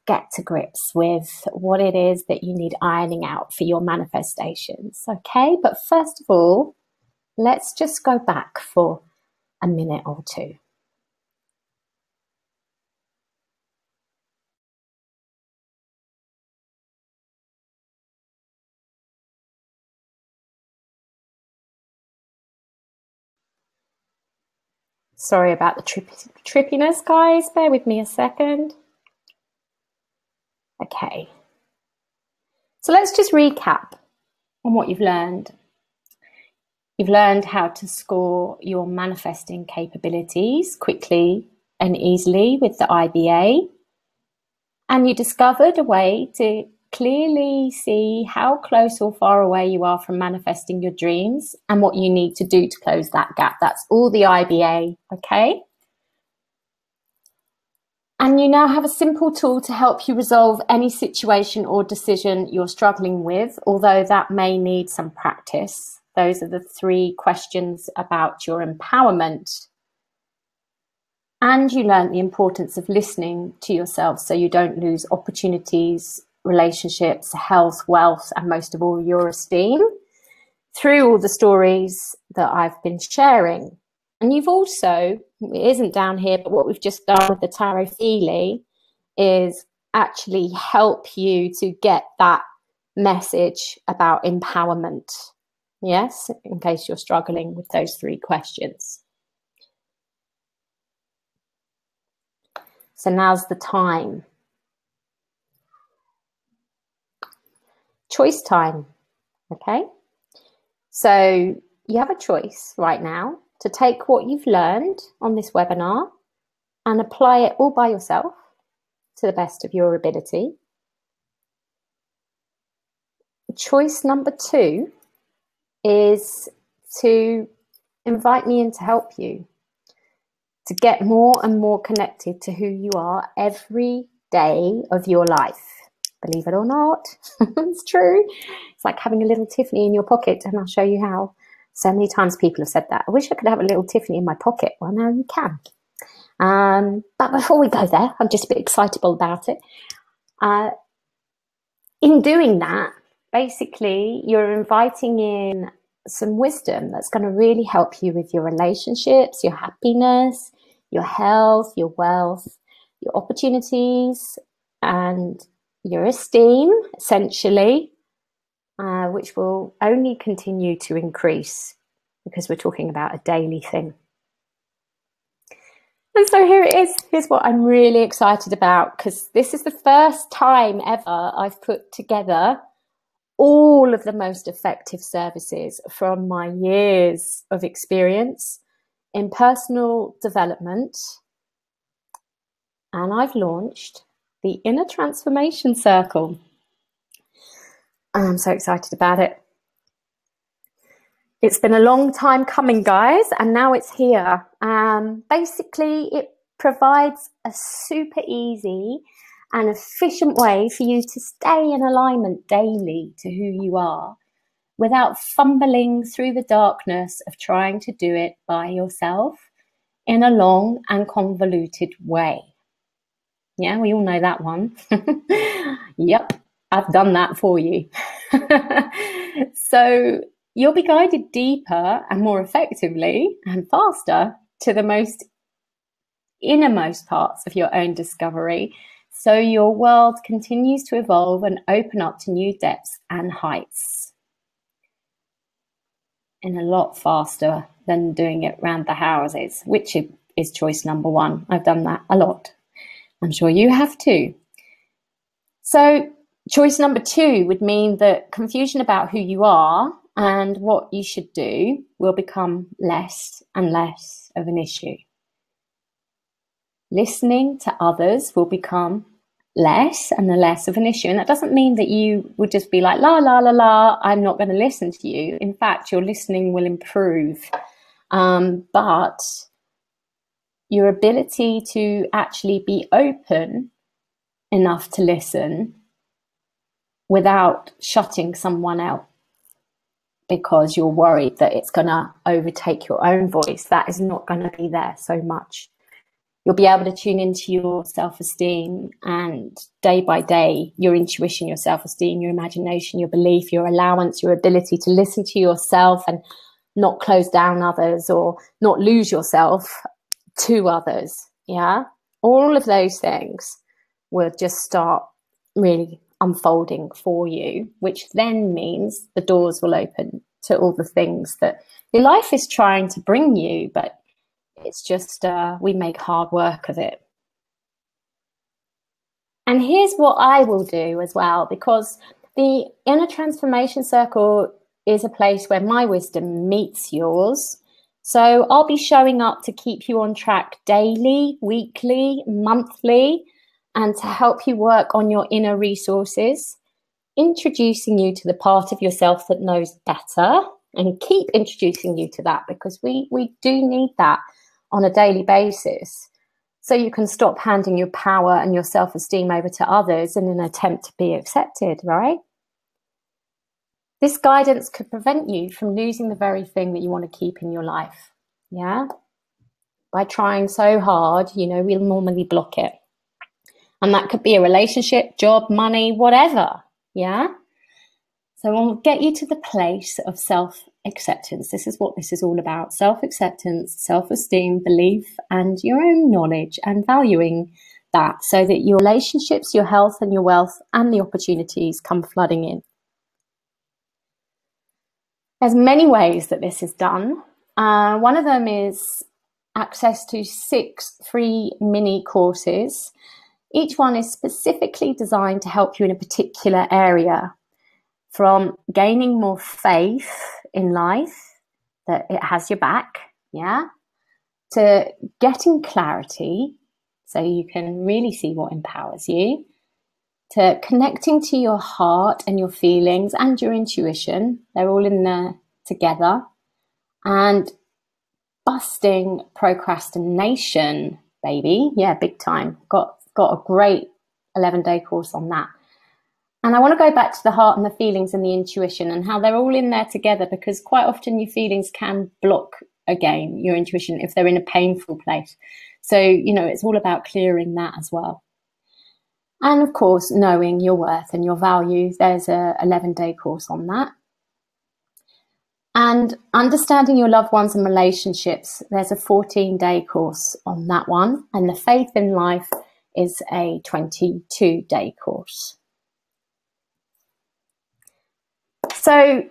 get to grips with what it is that you need ironing out for your manifestations. Okay, but first of all, let's just go back for a minute or two. Sorry about the trippiness, guys. Bear with me a second. Okay. So let's just recap on what you've learned. You've learned how to score your manifesting capabilities quickly and easily with the IBA. And you discovered a way to clearly see how close or far away you are from manifesting your dreams and what you need to do to close that gap. That's all the IBA, okay? And you now have a simple tool to help you resolve any situation or decision you're struggling with, although that may need some practice. Those are the 3 questions about your empowerment. And you learned the importance of listening to yourself so you don't lose opportunities, relationships, health, wealth, and most of all, your esteem through all the stories that I've been sharing. And you've also, it isn't down here, but what we've just done with the Tarot Feely is actually help you to get that message about empowerment. Yes, in case you're struggling with those 3 questions. So now's the time. Choice time, okay? So you have a choice right now to take what you've learned on this webinar and apply it all by yourself to the best of your ability. Choice number 2 is to invite me in to help you to get more and more connected to who you are every day of your life. Believe it or not, it's true. It's like having a little Tiffany in your pocket, and I'll show you how. So many times people have said that. I wish I could have a little Tiffany in my pocket. Well, now you can. But before we go there, I'm just a bit excitable about it. In doing that, basically, you're inviting in some wisdom that's going to really help you with your relationships, your happiness, your health, your wealth, your opportunities, and your esteem, essentially, which will only continue to increase because we're talking about a daily thing. And so here it is. Here's what I'm really excited about, because this is the first time ever I've put together all of the most effective services from my years of experience in personal development. And I've launched the Inner Transformation Circle. I'm so excited about it. It's been a long time coming, guys, and now it's here. Basically, it provides a super easy and efficient way for you to stay in alignment daily to who you are without fumbling through the darkness of trying to do it by yourself in a long and convoluted way. Yeah, we all know that one. Yep, I've done that for you. So you'll be guided deeper and more effectively and faster to the most innermost parts of your own discovery, so your world continues to evolve and open up to new depths and heights. And a lot faster than doing it around the houses, which is choice number one. I've done that a lot. I'm sure you have too. So choice number two would mean that confusion about who you are and what you should do will become less and less of an issue. Listening to others will become less and less of an issue. And that doesn't mean that you would just be like, la, la, la, la, I'm not going to listen to you. In fact, your listening will improve. But your ability to actually be open enough to listen without shutting someone out because you're worried that it's going to overtake your own voice, that is not going to be there so much. You'll be able to tune into your self-esteem, and day by day, your intuition, your self-esteem, your imagination, your belief, your allowance, your ability to listen to yourself and not close down others or not lose yourself to others. Yeah. All of those things will just start really unfolding for you, which then means the doors will open to all the things that your life is trying to bring you, but it's just, we make hard work of it. And here's what I will do as well, because the Inner Transformation Circle is a place where my wisdom meets yours. So I'll be showing up to keep you on track daily, weekly, monthly, and to help you work on your inner resources, introducing you to the part of yourself that knows better, and keep introducing you to that, because we do need that on a daily basis, so you can stop handing your power and your self-esteem over to others in an attempt to be accepted, right? This guidance could prevent you from losing the very thing that you want to keep in your life, yeah? By trying so hard, you know, we'll normally block it. And that could be a relationship, job, money, whatever, yeah? So we'll get you to the place of self-acceptance. This is what this is all about. Self-acceptance, self-esteem, belief, and your own knowledge, and valuing that so that your relationships, your health and your wealth and the opportunities come flooding in. There's many ways that this is done. One of them is access to 6 free mini courses. Each one is specifically designed to help you in a particular area, from gaining more faith in life, that it has your back, yeah, to getting clarity so you can really see what empowers you, to connecting to your heart and your feelings and your intuition. They're all in there together. and busting procrastination, baby. Yeah, big time. Got a great 11-day course on that. And I want to go back to the heart and the feelings and the intuition and how they're all in there together, because quite often your feelings can block, again, your intuition if they're in a painful place. So, you know, it's all about clearing that as well. And of course, knowing your worth and your value. There's a 11-day course on that. And understanding your loved ones and relationships. There's a 14-day course on that one. And the faith in life is a 22-day course. So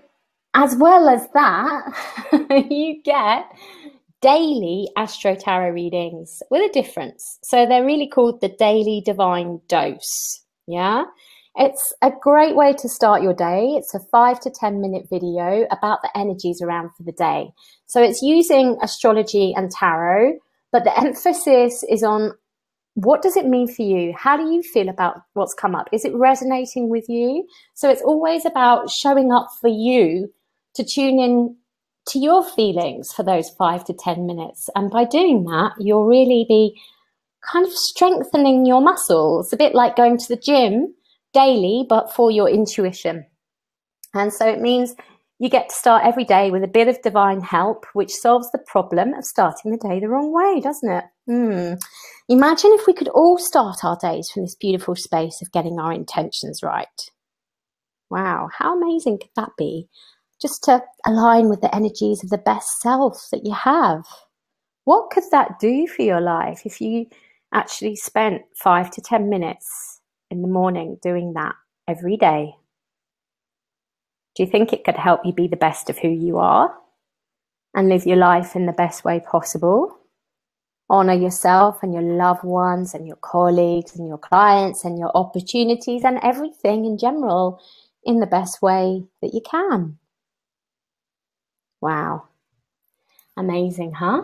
as well as that, you get daily Astro Tarot readings with a difference. So they're really called the Daily Divine Dose. Yeah, it's a great way to start your day. It's a 5 to 10 minute video about the energies around for the day. So it's using astrology and tarot, but the emphasis is on what does it mean for you? How do you feel about what's come up? Is it resonating with you? So it's always about showing up for you to tune in to your feelings for those 5 to 10 minutes. And by doing that, you'll really be kind of strengthening your muscles, a bit like going to the gym daily, but for your intuition. And so it means you get to start every day with a bit of divine help, which solves the problem of starting the day the wrong way, doesn't it? Imagine if we could all start our days from this beautiful space of getting our intentions right. Wow, how amazing could that be? Just to align with the energies of the best self that you have. What could that do for your life if you actually spent 5 to 10 minutes in the morning doing that every day? Do you think it could help you be the best of who you are and live your life in the best way possible? Honor yourself and your loved ones and your colleagues and your clients and your opportunities and everything in general in the best way that you can. Wow. Amazing, huh?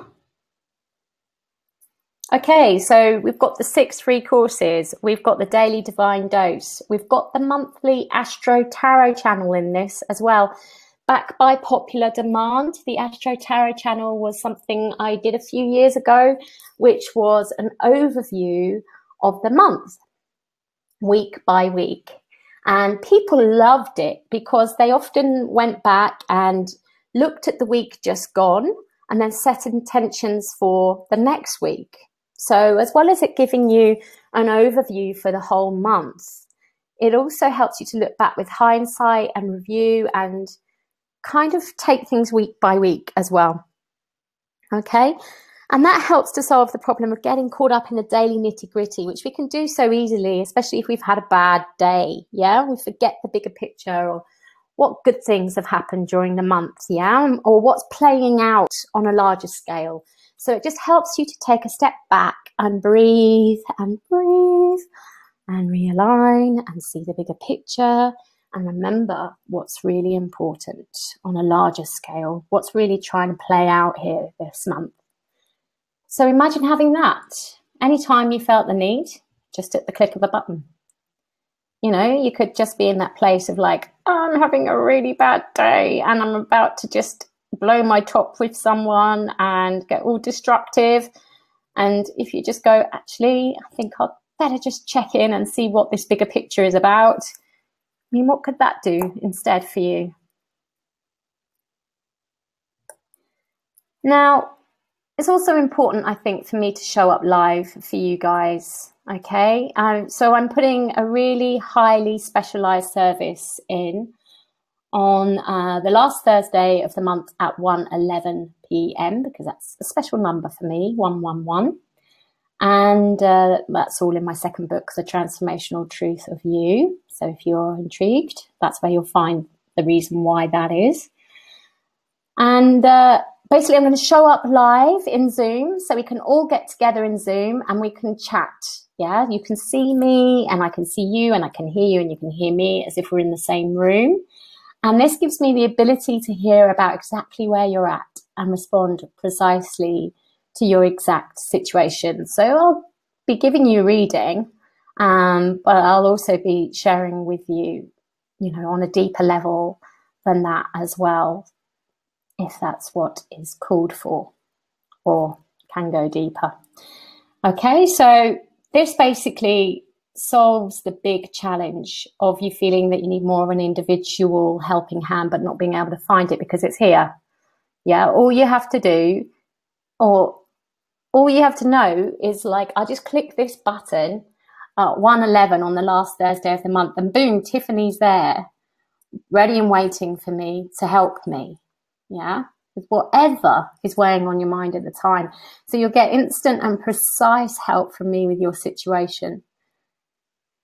Okay, so we've got the 6 free courses. We've got the Daily Divine Dose. We've got the monthly Astro Tarot channel in this as well. Back by popular demand, the Astro Tarot channel was something I did a few years ago, which was an overview of the month, week by week. And people loved it because they often went back and looked at the week just gone and then set intentions for the next week. So as well as it giving you an overview for the whole month, it also helps you to look back with hindsight and review and kind of take things week by week as well. Okay, and that helps to solve the problem of getting caught up in the daily nitty-gritty, which we can do so easily, especially if we've had a bad day. Yeah, we forget the bigger picture, or what good things have happened during the month, yeah, or what's playing out on a larger scale. So it just helps you to take a step back and breathe and realign and see the bigger picture and remember what's really important on a larger scale, what's really trying to play out here this month. So imagine having that anytime you felt the need, just at the click of a button. You know, you could just be in that place of like, oh, I'm having a really bad day and I'm about to just blow my top with someone and get all destructive. And if you just go, actually, I think I'd better just check in and see what this bigger picture is about. I mean, what could that do instead for you? Now, it's also important, I think, for me to show up live for you guys. Okay, so I'm putting a really highly specialized service in on the last Thursday of the month at 1:11 p.m. because that's a special number for me, 111. And that's all in my second book, The Transformational Truth of You. So if you're intrigued, that's where you'll find the reason why that is. And basically, I'm going to show up live in Zoom so we can all get together in Zoom and we can chat. Yeah, you can see me and I can see you and I can hear you and you can hear me as if we're in the same room. And this gives me the ability to hear about exactly where you're at and respond precisely to your exact situation. So I'll be giving you a reading, but I'll also be sharing with you, you know, on a deeper level than that as well. if that's what is called for, or can go deeper. Okay, so this basically solves the big challenge of you feeling that you need more of an individual helping hand, but not being able to find it because it's here. Yeah, all you have to do, or all you have to know is, like, I just click this button at 1:11 on the last Thursday of the month, and boom, Tiffany's there, ready and waiting for me to help me. Yeah, with whatever is weighing on your mind at the time. So you'll get instant and precise help from me with your situation.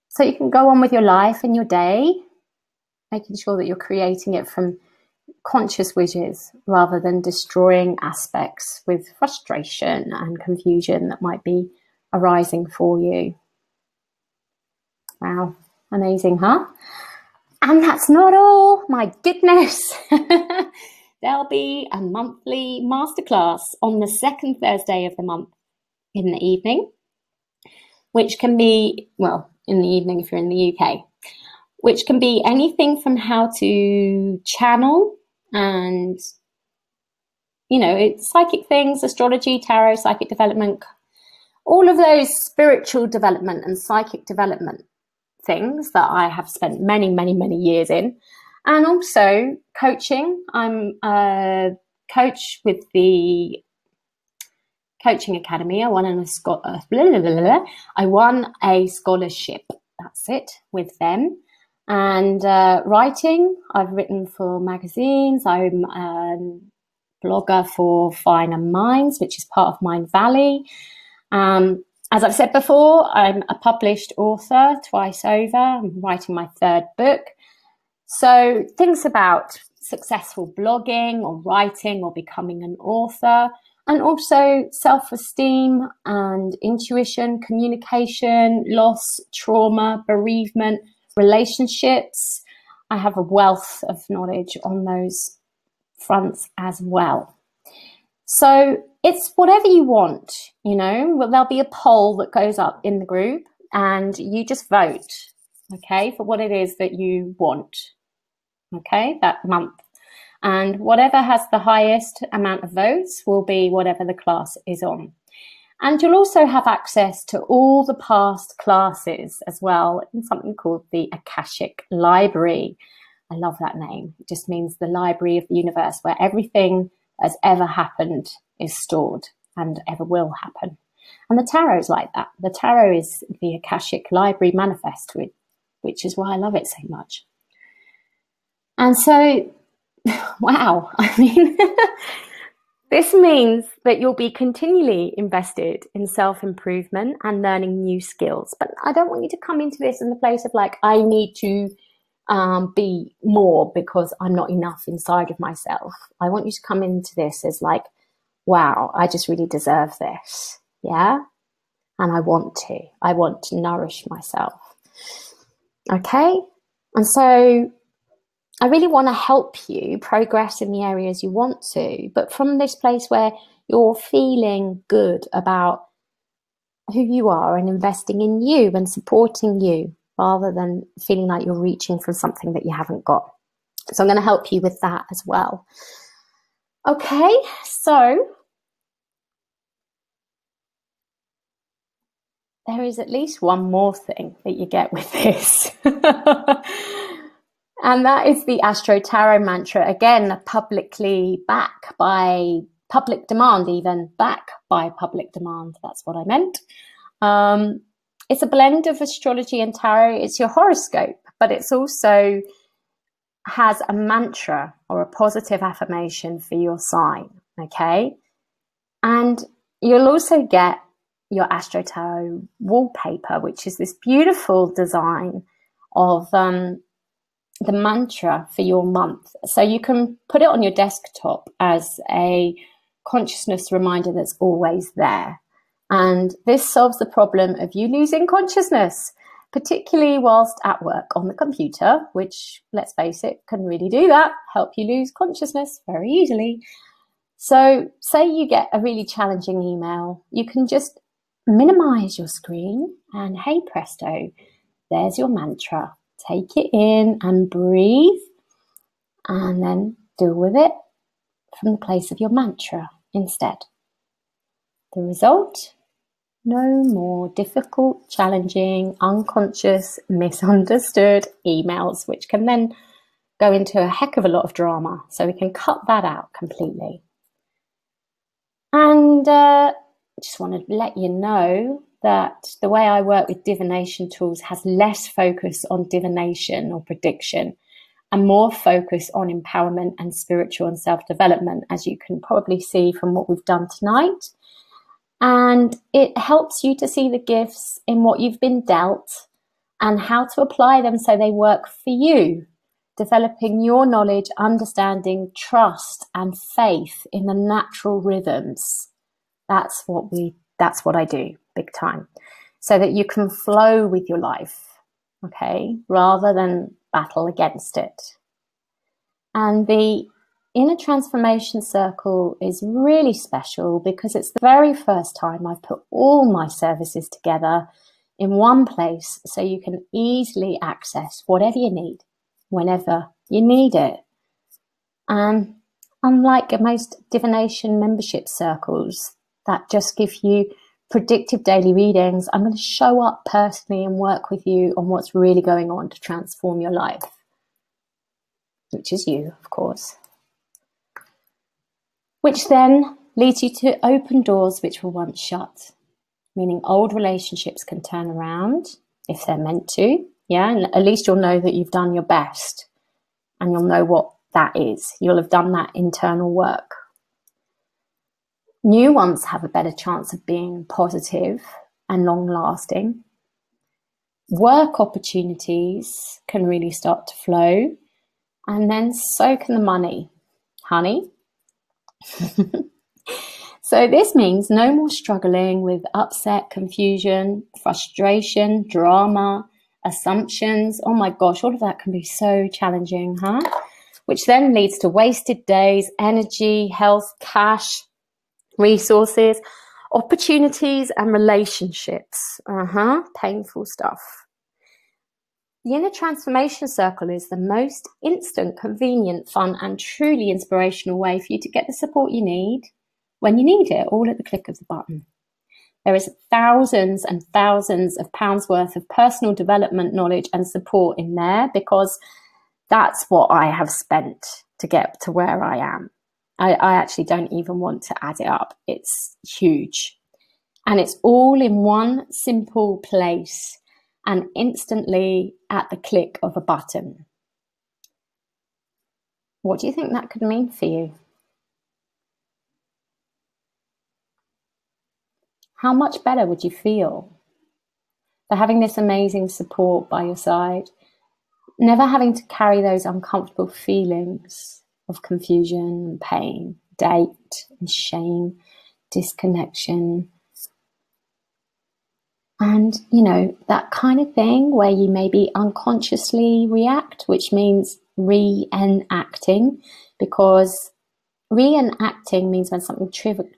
So you can go on with your life and your day, making sure that you're creating it from conscious wishes rather than destroying aspects with frustration and confusion that might be arising for you. Wow, amazing, huh? And that's not all, my goodness. There'll be a monthly masterclass on the second Thursday of the month in the evening, which can be, well, in the evening if you're in the UK, which can be anything from how to channel and, you know, it's psychic things, astrology, tarot, psychic development, all of those spiritual development and psychic development things that I have spent many, many, many years in. And also coaching. I'm a coach with the Coaching Academy. I won a scholarship. That's it, with them. And writing. I've written for magazines. I'm a blogger for Finer Minds, which is part of Mind Valley. As I've said before, I'm a published author twice over. I'm writing my third book. So things about successful blogging or writing or becoming an author, and also self-esteem and intuition, communication, loss, trauma, bereavement, relationships. I have a wealth of knowledge on those fronts as well. So it's whatever you want, you know. Well, there'll be a poll that goes up in the group and you just vote, okay, for what it is that you want, okay, that month. And whatever has the highest amount of votes will be whatever the class is on. And you'll also have access to all the past classes as well in something called the Akashic Library. I love that name. It just means the library of the universe, where everything has ever happened is stored and ever will happen. And the tarot's like that. The tarot is the Akashic Library manifest, which is why I love it so much. And so, wow, I mean, this means that you'll be continually invested in self-improvement and learning new skills. But I don't want you to come into this in the place of like, I need to be more because I'm not enough inside of myself. I want you to come into this as like, wow, I just really deserve this. Yeah. And I want to nourish myself. Okay. And so I really want to help you progress in the areas you want to, but from this place where you're feeling good about who you are and investing in you and supporting you, rather than feeling like you're reaching for something that you haven't got. So I'm going to help you with that as well. Okay, so there is at least one more thing that you get with this. And that is the Astro Tarot mantra. Again, publicly back by public demand, even back by public demand. That's what I meant. It's a blend of astrology and tarot. It's your horoscope, but it's also has a mantra or a positive affirmation for your sign, okay? And you'll also get your Astro Tarot wallpaper, which is this beautiful design of the mantra for your month. So you can put it on your desktop as a consciousness reminder that's always there. And this solves the problem of you losing consciousness, particularly whilst at work on the computer, which, let's face it, can really do that, help you lose consciousness very easily. So say you get a really challenging email, you can just minimize your screen and hey presto, there's your mantra. Take it in and breathe and then deal with it from the place of your mantra instead. The result? No more difficult, challenging, unconscious, misunderstood emails, which can then go into a heck of a lot of drama. So we can cut that out completely. And just want to let you know that the way I work with divination tools has less focus on divination or prediction and more focus on empowerment and spiritual and self-development, as you can probably see from what we've done tonight. And it helps you to see the gifts in what you've been dealt and how to apply them so they work for you, developing your knowledge, understanding, trust, and faith in the natural rhythms. That's what I do, big time, so that you can flow with your life, okay, rather than battle against it. And the Inner Transformation Circle is really special because it's the very first time I've put all my services together in one place so you can easily access whatever you need, whenever you need it. And unlike most divination membership circles that just give you predictive daily readings, I'm going to show up personally and work with you on what's really going on to transform your life, which is you, of course. Which then leads you to open doors which were once shut, meaning old relationships can turn around if they're meant to. Yeah, and at least you'll know that you've done your best and you'll know what that is. You'll have done that internal work. New ones have a better chance of being positive and long-lasting. Work opportunities can really start to flow, and then so can the money, honey. So this means no more struggling with upset, confusion, frustration, drama, assumptions. Oh my gosh, all of that can be so challenging, huh? Which then leads to wasted days, energy, health, cash, resources, opportunities, and relationships. Painful stuff. The Inner Transformation Circle is the most instant, convenient, fun, and truly inspirational way for you to get the support you need when you need it, all at the click of the button. There is thousands and thousands of pounds worth of personal development knowledge and support in there because that's what I have spent to get to where I am. I actually don't even want to add it up. It's huge. And it's all in one simple place and instantly at the click of a button. What do you think that could mean for you? How much better would you feel for having this amazing support by your side, never having to carry those uncomfortable feelings of confusion and pain, doubt and shame, disconnection, and, you know, that kind of thing where you maybe unconsciously react, which means reenacting, because reenacting means when something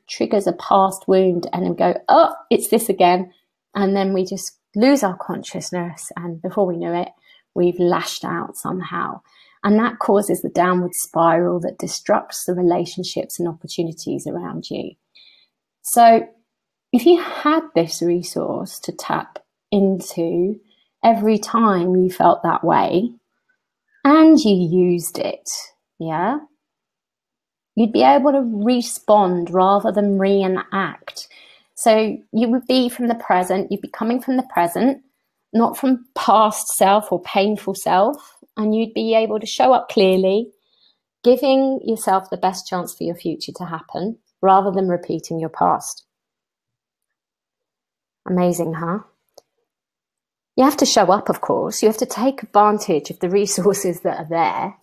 triggers a past wound and then go, oh, it's this again. And then we just lose our consciousness. And before we know it, we've lashed out somehow. And that causes the downward spiral that destructs the relationships and opportunities around you. So if you had this resource to tap into every time you felt that way and you used it, yeah, you'd be able to respond rather than reenact. So you would be from the present, you'd be coming from the present, not from past self or painful self, and you'd be able to show up clearly, giving yourself the best chance for your future to happen rather than repeating your past. Amazing, huh? You have to show up, of course. You have to take advantage of the resources that are there.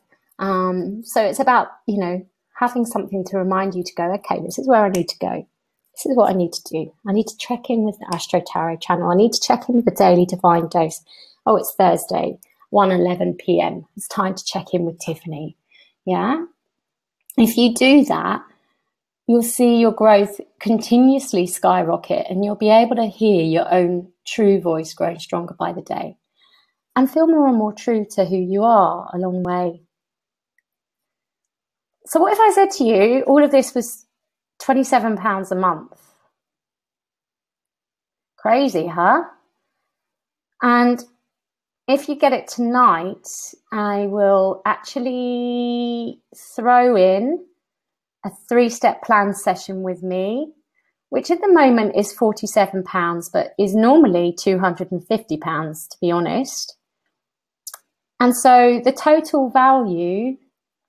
So it's about, you know, having something to remind you to go, okay, this is where I need to go. This is what I need to do. I need to check in with the Astro Tarot channel. I need to check in with the Daily Divine Dose. Oh, it's Thursday, 1:11 p.m. It's time to check in with Tiffany. Yeah? If you do that, you'll see your growth continuously skyrocket and you'll be able to hear your own true voice growing stronger by the day and feel more and more true to who you are along the way. So what if I said to you, all of this was £27 a month? Crazy, huh? And if you get it tonight, I will actually throw in a 3-step plan session with me, which at the moment is £47, but is normally £250, to be honest. And so the total value,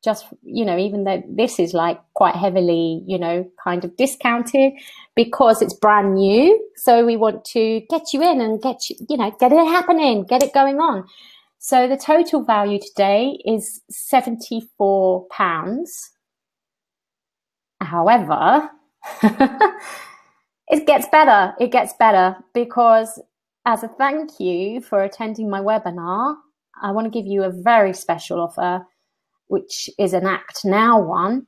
just, you know, even though this is like quite heavily, you know, kind of discounted because it's brand new. So we want to get you in and get you, you know, get it happening, get it going on. So the total value today is £74. However, it gets better. It gets better because as a thank you for attending my webinar, I want to give you a very special offer, which is an Act Now one.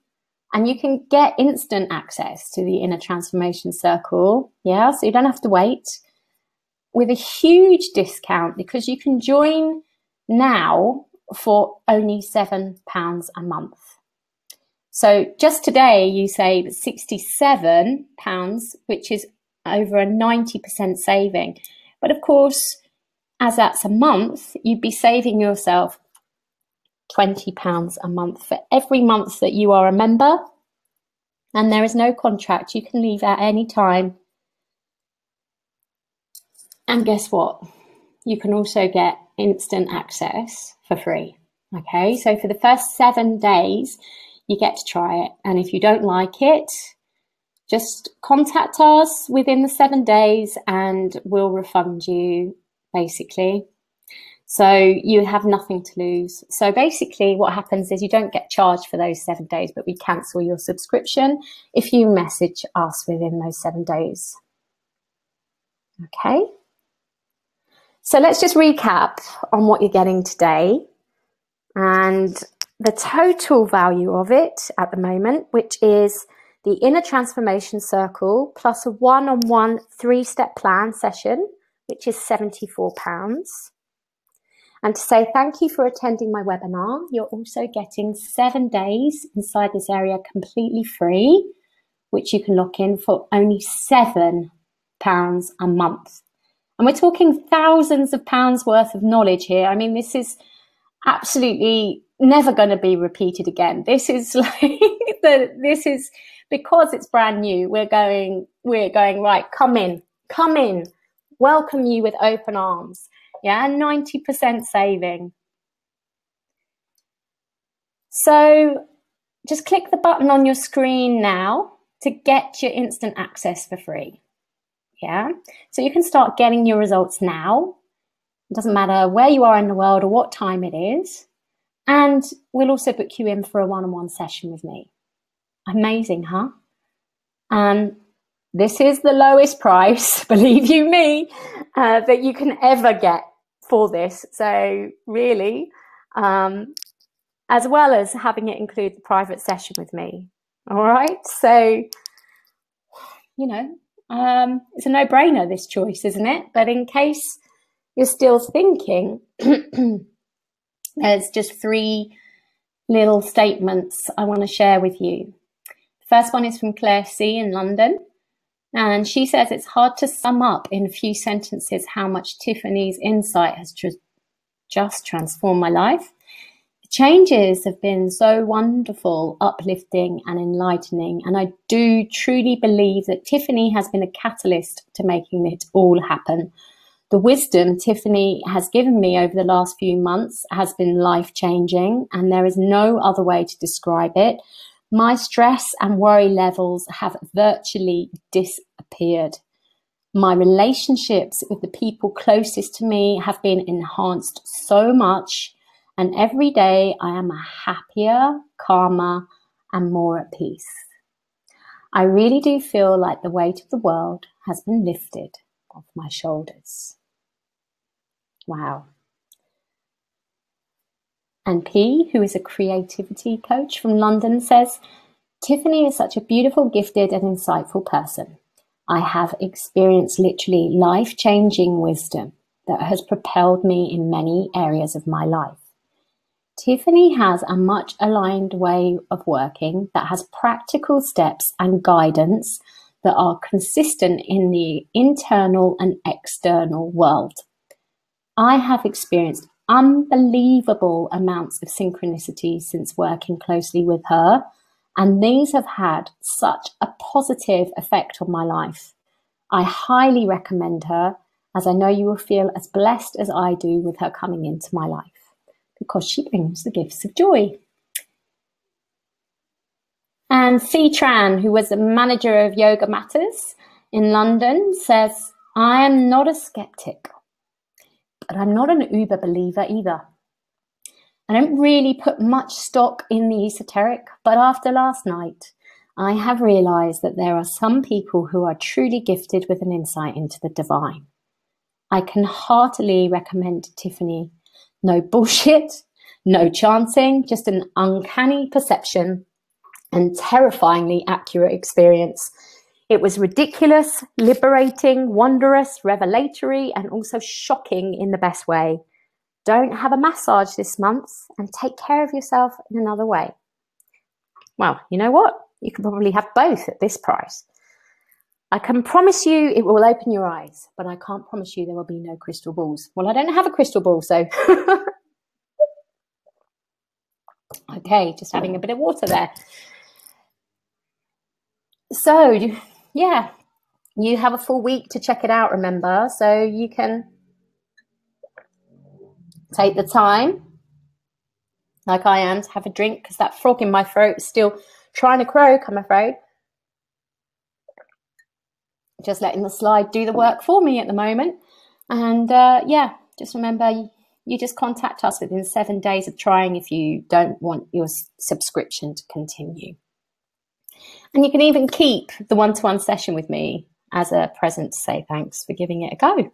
And you can get instant access to the Inner Transformation Circle. Yeah, so you don't have to wait, with a huge discount because you can join now for only £7 a month. So just today you save £67, which is over a 90% saving. But of course, as that's a month, you'd be saving yourself £20 a month for every month that you are a member. And there is no contract. You can leave at any time. And guess what? You can also get instant access for free. Okay, so for the first 7 days, you get to try it. And if you don't like it, just contact us within the 7 days and we'll refund you, basically. So you have nothing to lose. So basically what happens is you don't get charged for those 7 days, but we cancel your subscription if you message us within those 7 days. Okay. So let's just recap on what you're getting today. And the total value of it at the moment, which is the Inner Transformation Circle plus a one-on-one 3-step plan session, which is £74. And to say thank you for attending my webinar, you're also getting 7 days inside this area completely free, which you can lock in for only £7 a month. And we're talking thousands of pounds worth of knowledge here. I mean, this is absolutely never going to be repeated again. This is like this is because it's brand new. We're going right. Come in, welcome you with open arms. Yeah, 90% saving. So just click the button on your screen now to get your instant access for free. Yeah, so you can start getting your results now. It doesn't matter where you are in the world or what time it is. And we'll also book you in for a one-on-one session with me. Amazing, huh? This is the lowest price, believe you me, that you can ever get for this. So really, as well as having it include the private session with me. All right. So, you know, it's a no-brainer, this choice, isn't it? But in case you're still thinking, there's just 3 little statements I want to share with you. The first one is from Claire C. in London. And she says, it's hard to sum up in a few sentences how much Tiffany's insight has just transformed my life. The changes have been so wonderful, uplifting and enlightening. And I do truly believe that Tiffany has been a catalyst to making it all happen. The wisdom Tiffany has given me over the last few months has been life-changing, and there is no other way to describe it. My stress and worry levels have virtually disappeared. My relationships with the people closest to me have been enhanced so much, and every day I am a happier, calmer, and more at peace. I really do feel like the weight of the world has been lifted off my shoulders. Wow. And P, who is a creativity coach from London, says, Tiffany is such a beautiful, gifted and insightful person. I have experienced literally life-changing wisdom that has propelled me in many areas of my life. Tiffany has a much aligned way of working that has practical steps and guidance that are consistent in the internal and external world. I have experienced unbelievable amounts of synchronicity since working closely with her, and these have had such a positive effect on my life. I highly recommend her, as I know you will feel as blessed as I do with her coming into my life, because she brings the gifts of joy. And Fee Tran, who was a manager of Yoga Matters in London, says, I am not a skeptic, but I'm not an uber believer either. I don't really put much stock in the esoteric, but after last night, I have realized that there are some people who are truly gifted with an insight into the divine. I can heartily recommend Tiffany. No bullshit, no chanting, just an uncanny perception and terrifyingly accurate experience. It was ridiculous, liberating, wondrous, revelatory, and also shocking in the best way. Don't have a massage this month and take care of yourself in another way. Well, you know what? You can probably have both at this price. I can promise you it will open your eyes, but I can't promise you there will be no crystal balls. Well, I don't have a crystal ball, so... Okay, just having a bit of water there. So, yeah, you have a full week to check it out, remember? So you can take the time, like I am, to have a drink, because that frog in my throat is still trying to croak, I'm afraid. Just letting the slide do the work for me at the moment. And yeah, just remember, you just contact us within 7 days of trying if you don't want your subscription to continue. And you can even keep the one-to-one session with me as a present to say thanks for giving it a go.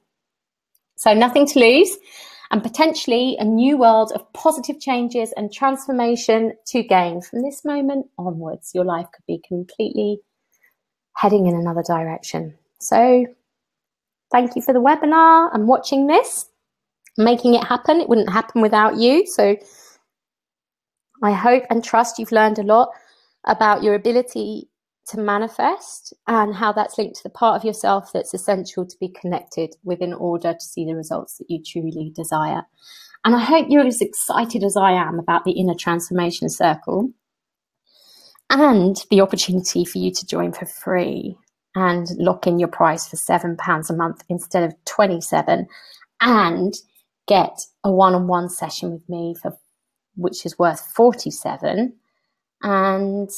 So nothing to lose, and potentially a new world of positive changes and transformation to gain. From this moment onwards, your life could be completely heading in another direction. So thank you for the webinar and watching this, making it happen. It wouldn't happen without you. So I hope and trust you've learned a lot about your ability to manifest and how that's linked to the part of yourself that's essential to be connected with in order to see the results that you truly desire. And I hope you're as excited as I am about the Inner Transformation Circle and the opportunity for you to join for free and lock in your price for £7 a month instead of 27, and get a one-on-one session with me which is worth 47. And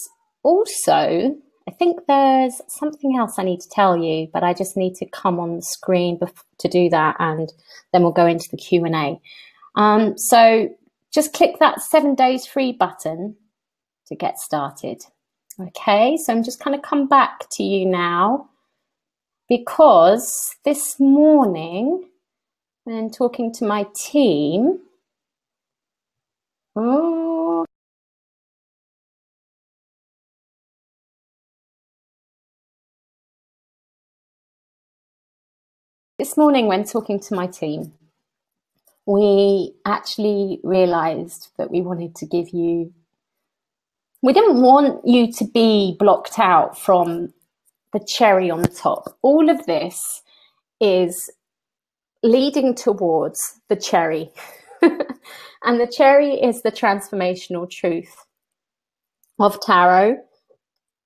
also, I think there's something else I need to tell you, but I just need to come on the screen to do that, and then we'll go into the Q&A. So just click that 7 days free button to get started. Okay, so I'm just going to come back to you now, because this morning, when talking to my team, this morning when talking to my team, we actually realized that we wanted to give you, we didn't want you to be blocked out from the cherry on the top. All of this is leading towards the cherry. And the cherry is the transformational truth of tarot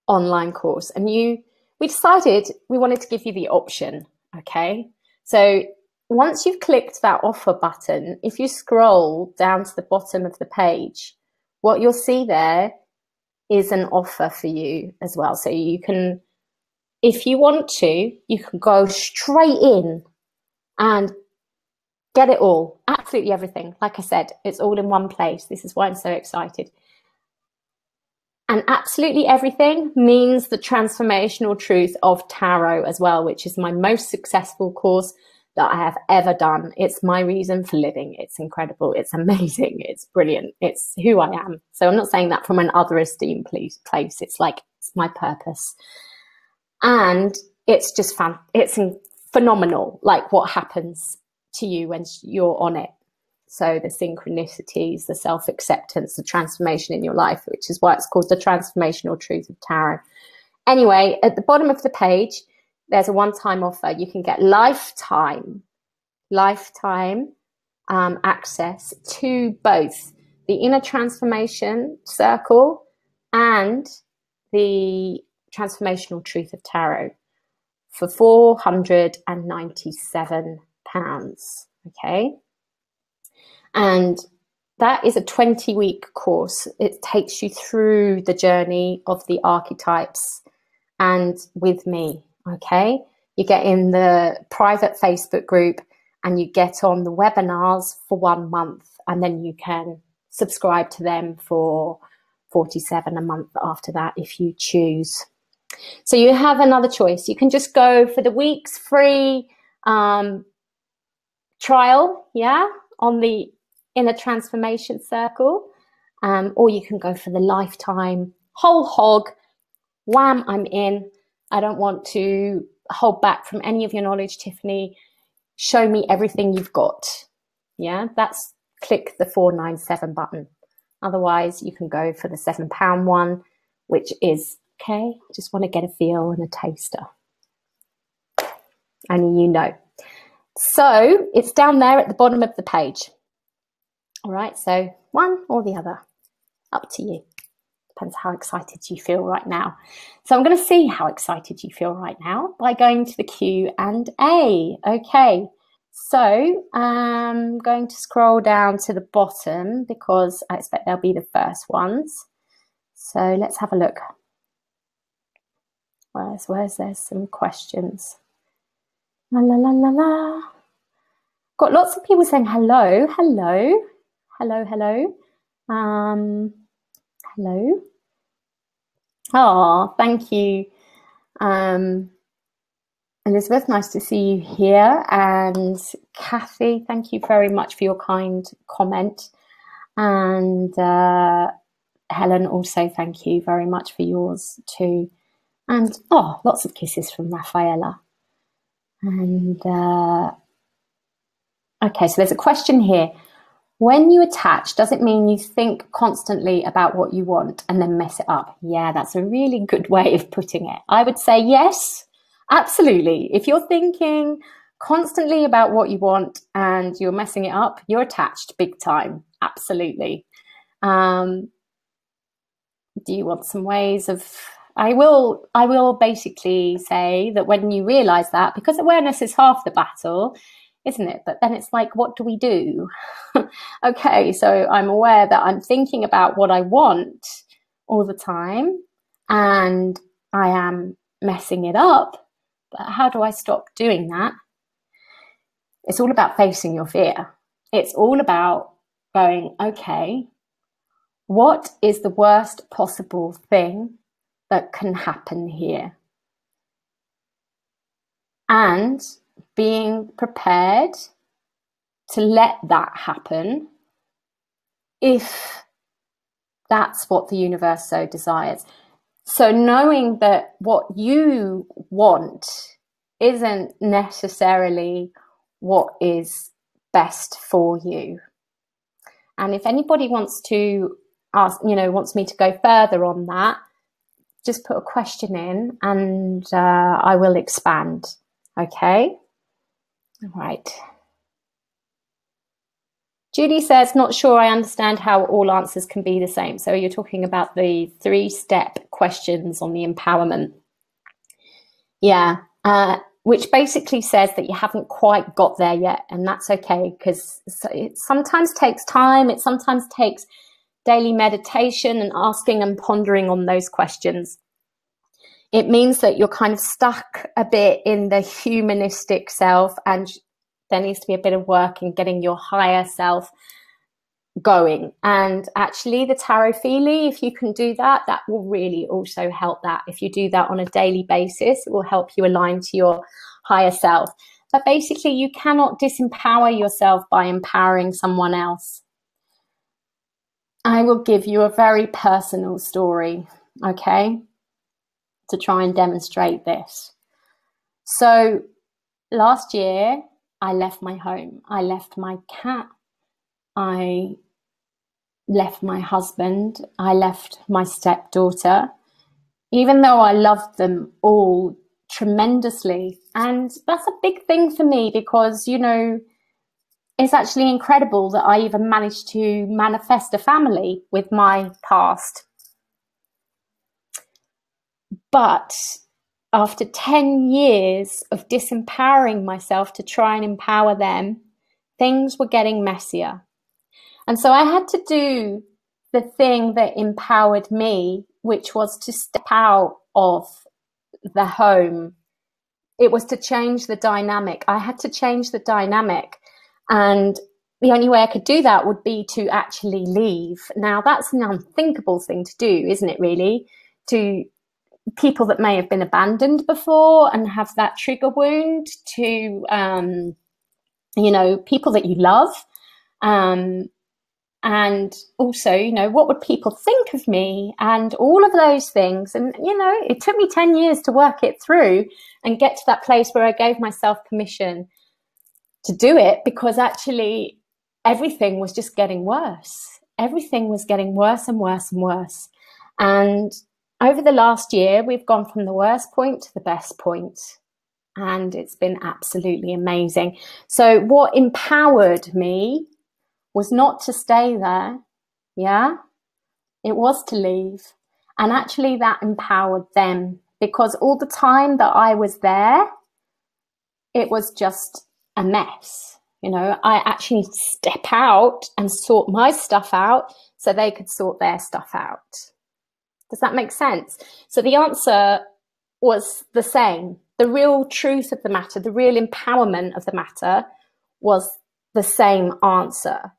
online course. And we decided we wanted to give you the option. Okay, so once you've clicked that offer button, if you scroll down to the bottom of the page, what you'll see there is an offer for you as well. So you can, if you want to, you can go straight in and get it all, absolutely everything. Like I said, it's all in one place. This is why I'm so excited. And absolutely everything means the transformational truth of tarot as well, which is my most successful course that I have ever done. It's my reason for living. It's incredible. It's amazing. It's brilliant. It's who I am. So I'm not saying that from an other esteemed place. It's like, it's my purpose. And it's just it's phenomenal, like what happens to you when you're on it. So the synchronicities, the self-acceptance, the transformation in your life, which is why it's called the transformational truth of tarot. Anyway, at the bottom of the page, there's a one-time offer. You can get lifetime access to both the Inner Transformation Circle and the Transformational Truth of Tarot for £497. Okay. And that is a 20-week course. It takes you through the journey of the archetypes and with me. Okay. You get in the private Facebook group and you get on the webinars for 1 month, and then you can subscribe to them for $47 a month after that if you choose. So you have another choice. You can just go for the week's free trial, yeah, on the Inner Transformation Circle, or you can go for the lifetime whole hog. Wham, I'm in. I don't want to hold back from any of your knowledge, Tiffany. Show me everything you've got. Yeah, that's click the 497 button. Otherwise, you can go for the £7 one, which is okay. Just want to get a feel and a taster. And you know. So it's down there at the bottom of the page. All right, so one or the other, up to you. Depends how excited you feel right now. So I'm going to see how excited you feel right now by going to the Q&A. Okay, so I'm going to scroll down to the bottom because I expect they'll be the first ones. So let's have a look. Where's there's some questions. La la la la la. Got lots of people saying hello, hello, hello, hello. Hello. Oh, thank you. Elizabeth, nice to see you here. And Kathy, thank you very much for your kind comment. And Helen, also thank you very much for yours too. And oh, lots of kisses from Rafaela. And okay, so there's a question here. When you attach, does it mean you think constantly about what you want and then mess it up? Yeah, that's a really good way of putting it. I would say yes, absolutely. If you're thinking constantly about what you want and you're messing it up, you're attached big time. Absolutely. Do you want some ways of... I will basically say that when you realize that, because awareness is half the battle, isn't it? But then it's like, what do we do? Okay, so I'm aware that I'm thinking about what I want all the time and I am messing it up. But how do I stop doing that? It's all about facing your fear. It's all about going, okay, what is the worst possible thing that can happen here? And being prepared to let that happen if that's what the universe so desires. So knowing that what you want isn't necessarily what is best for you. And if anybody wants to ask, wants me to go further on that, just put a question in and I will expand. Okay. All right. Judy says, not sure I understand how all answers can be the same. So you're talking about the 3-step questions on the empowerment. Yeah. Which basically says that you haven't quite got there yet. And that's okay, because it sometimes takes time. It sometimes takes daily meditation and asking and pondering on those questions. It means that you're kind of stuck a bit in the humanistic self, and there needs to be a bit of work in getting your higher self going. And actually the tarot feely, if you can do that, that will really also help that. If you do that on a daily basis, it will help you align to your higher self. But basically you cannot disempower yourself by empowering someone else. I will give you a very personal story, okay, to try and demonstrate this. So last year, I left my home. I left my cat I left my husband, I left my stepdaughter, even though I loved them all tremendously. And that's a big thing for me because, you know, it's actually incredible that I even managed to manifest a family with my past. But after 10 years of disempowering myself to try and empower them, things were getting messier. And so I had to do the thing that empowered me, which was to step out of the home. It was to change the dynamic. I had to change the dynamic. And the only way I could do that would be to actually leave. Now, that's an unthinkable thing to do, isn't it, really? To people that may have been abandoned before and have that trigger wound, to, you know, people that you love. And also, you know, what would people think of me and all of those things. And, you know, it took me 10 years to work it through and get to that place where I gave myself permission to do it, because actually everything was just getting worse. Everything was getting worse and worse and worse. And over the last year, we've gone from the worst point to the best point. And it's been absolutely amazing. So what empowered me was not to stay there, yeah? It was to leave. And actually that empowered them, because all the time that I was there, it was just a mess. You know, I actually need to step out and sort my stuff out so they could sort their stuff out. Does that make sense? So the answer was the same. The real truth of the matter, the real empowerment of the matter was the same answer.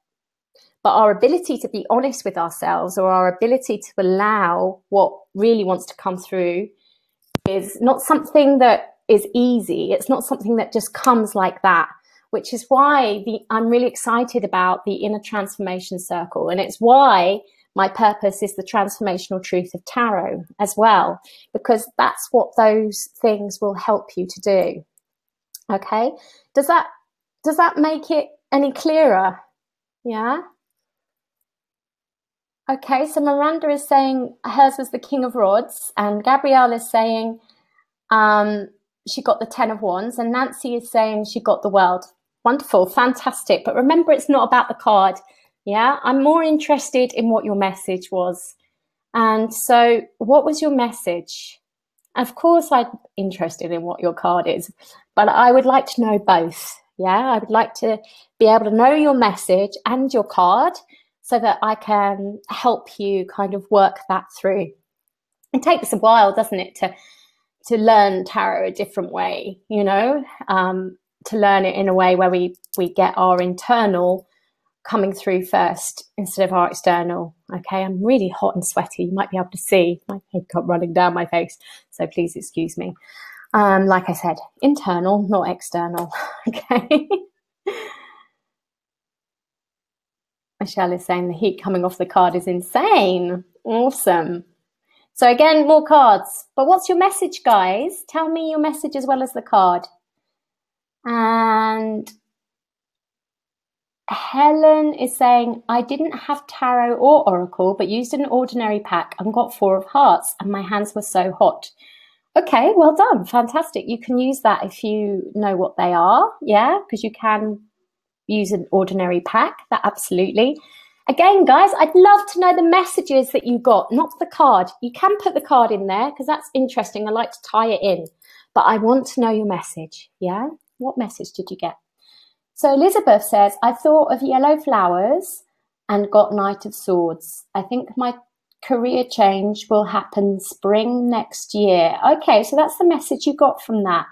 But our ability to be honest with ourselves, or our ability to allow what really wants to come through, is not something that is easy. It's not something that just comes like that, which is why I'm really excited about the Inner Transformation Circle. And it's why my purpose is the transformational truth of tarot as well, because that's what those things will help you to do. Okay. Does that make it any clearer? Yeah. Okay, so Miranda is saying hers was the King of Rods, and Gabrielle is saying she got the 10 of Wands, and Nancy is saying she got the World. Wonderful, fantastic. But remember, it's not about the card. Yeah, I'm more interested in what your message was. And so what was your message? Of course, I'm interested in what your card is, but I would like to know both. Yeah, I would like to be able to know your message and your card, so that I can help you kind of work that through. It takes a while, doesn't it, to learn tarot a different way, you know, to learn it in a way where we get our internal coming through first instead of our external. Okay, I'm really hot and sweaty. You might be able to see my makeup running down my face, so please excuse me. Like I said, internal, not external. Okay. Michelle is saying the heat coming off the card is insane. Awesome. So again, more cards. But what's your message, guys? Tell me your message as well as the card. And Helen is saying, I didn't have tarot or oracle, but used an ordinary pack and got 4 of hearts, and my hands were so hot. Okay, well done. Fantastic. You can use that if you know what they are. Yeah, because you can use an ordinary pack. That absolutely. Again, guys, I'd love to know the messages that you got, not the card. You can put the card in there because that's interesting. I like to tie it in, but I want to know your message. Yeah. What message did you get? So Elizabeth says, I thought of yellow flowers and got Knight of Swords. I think my career change will happen spring next year. Okay. So that's the message you got from that.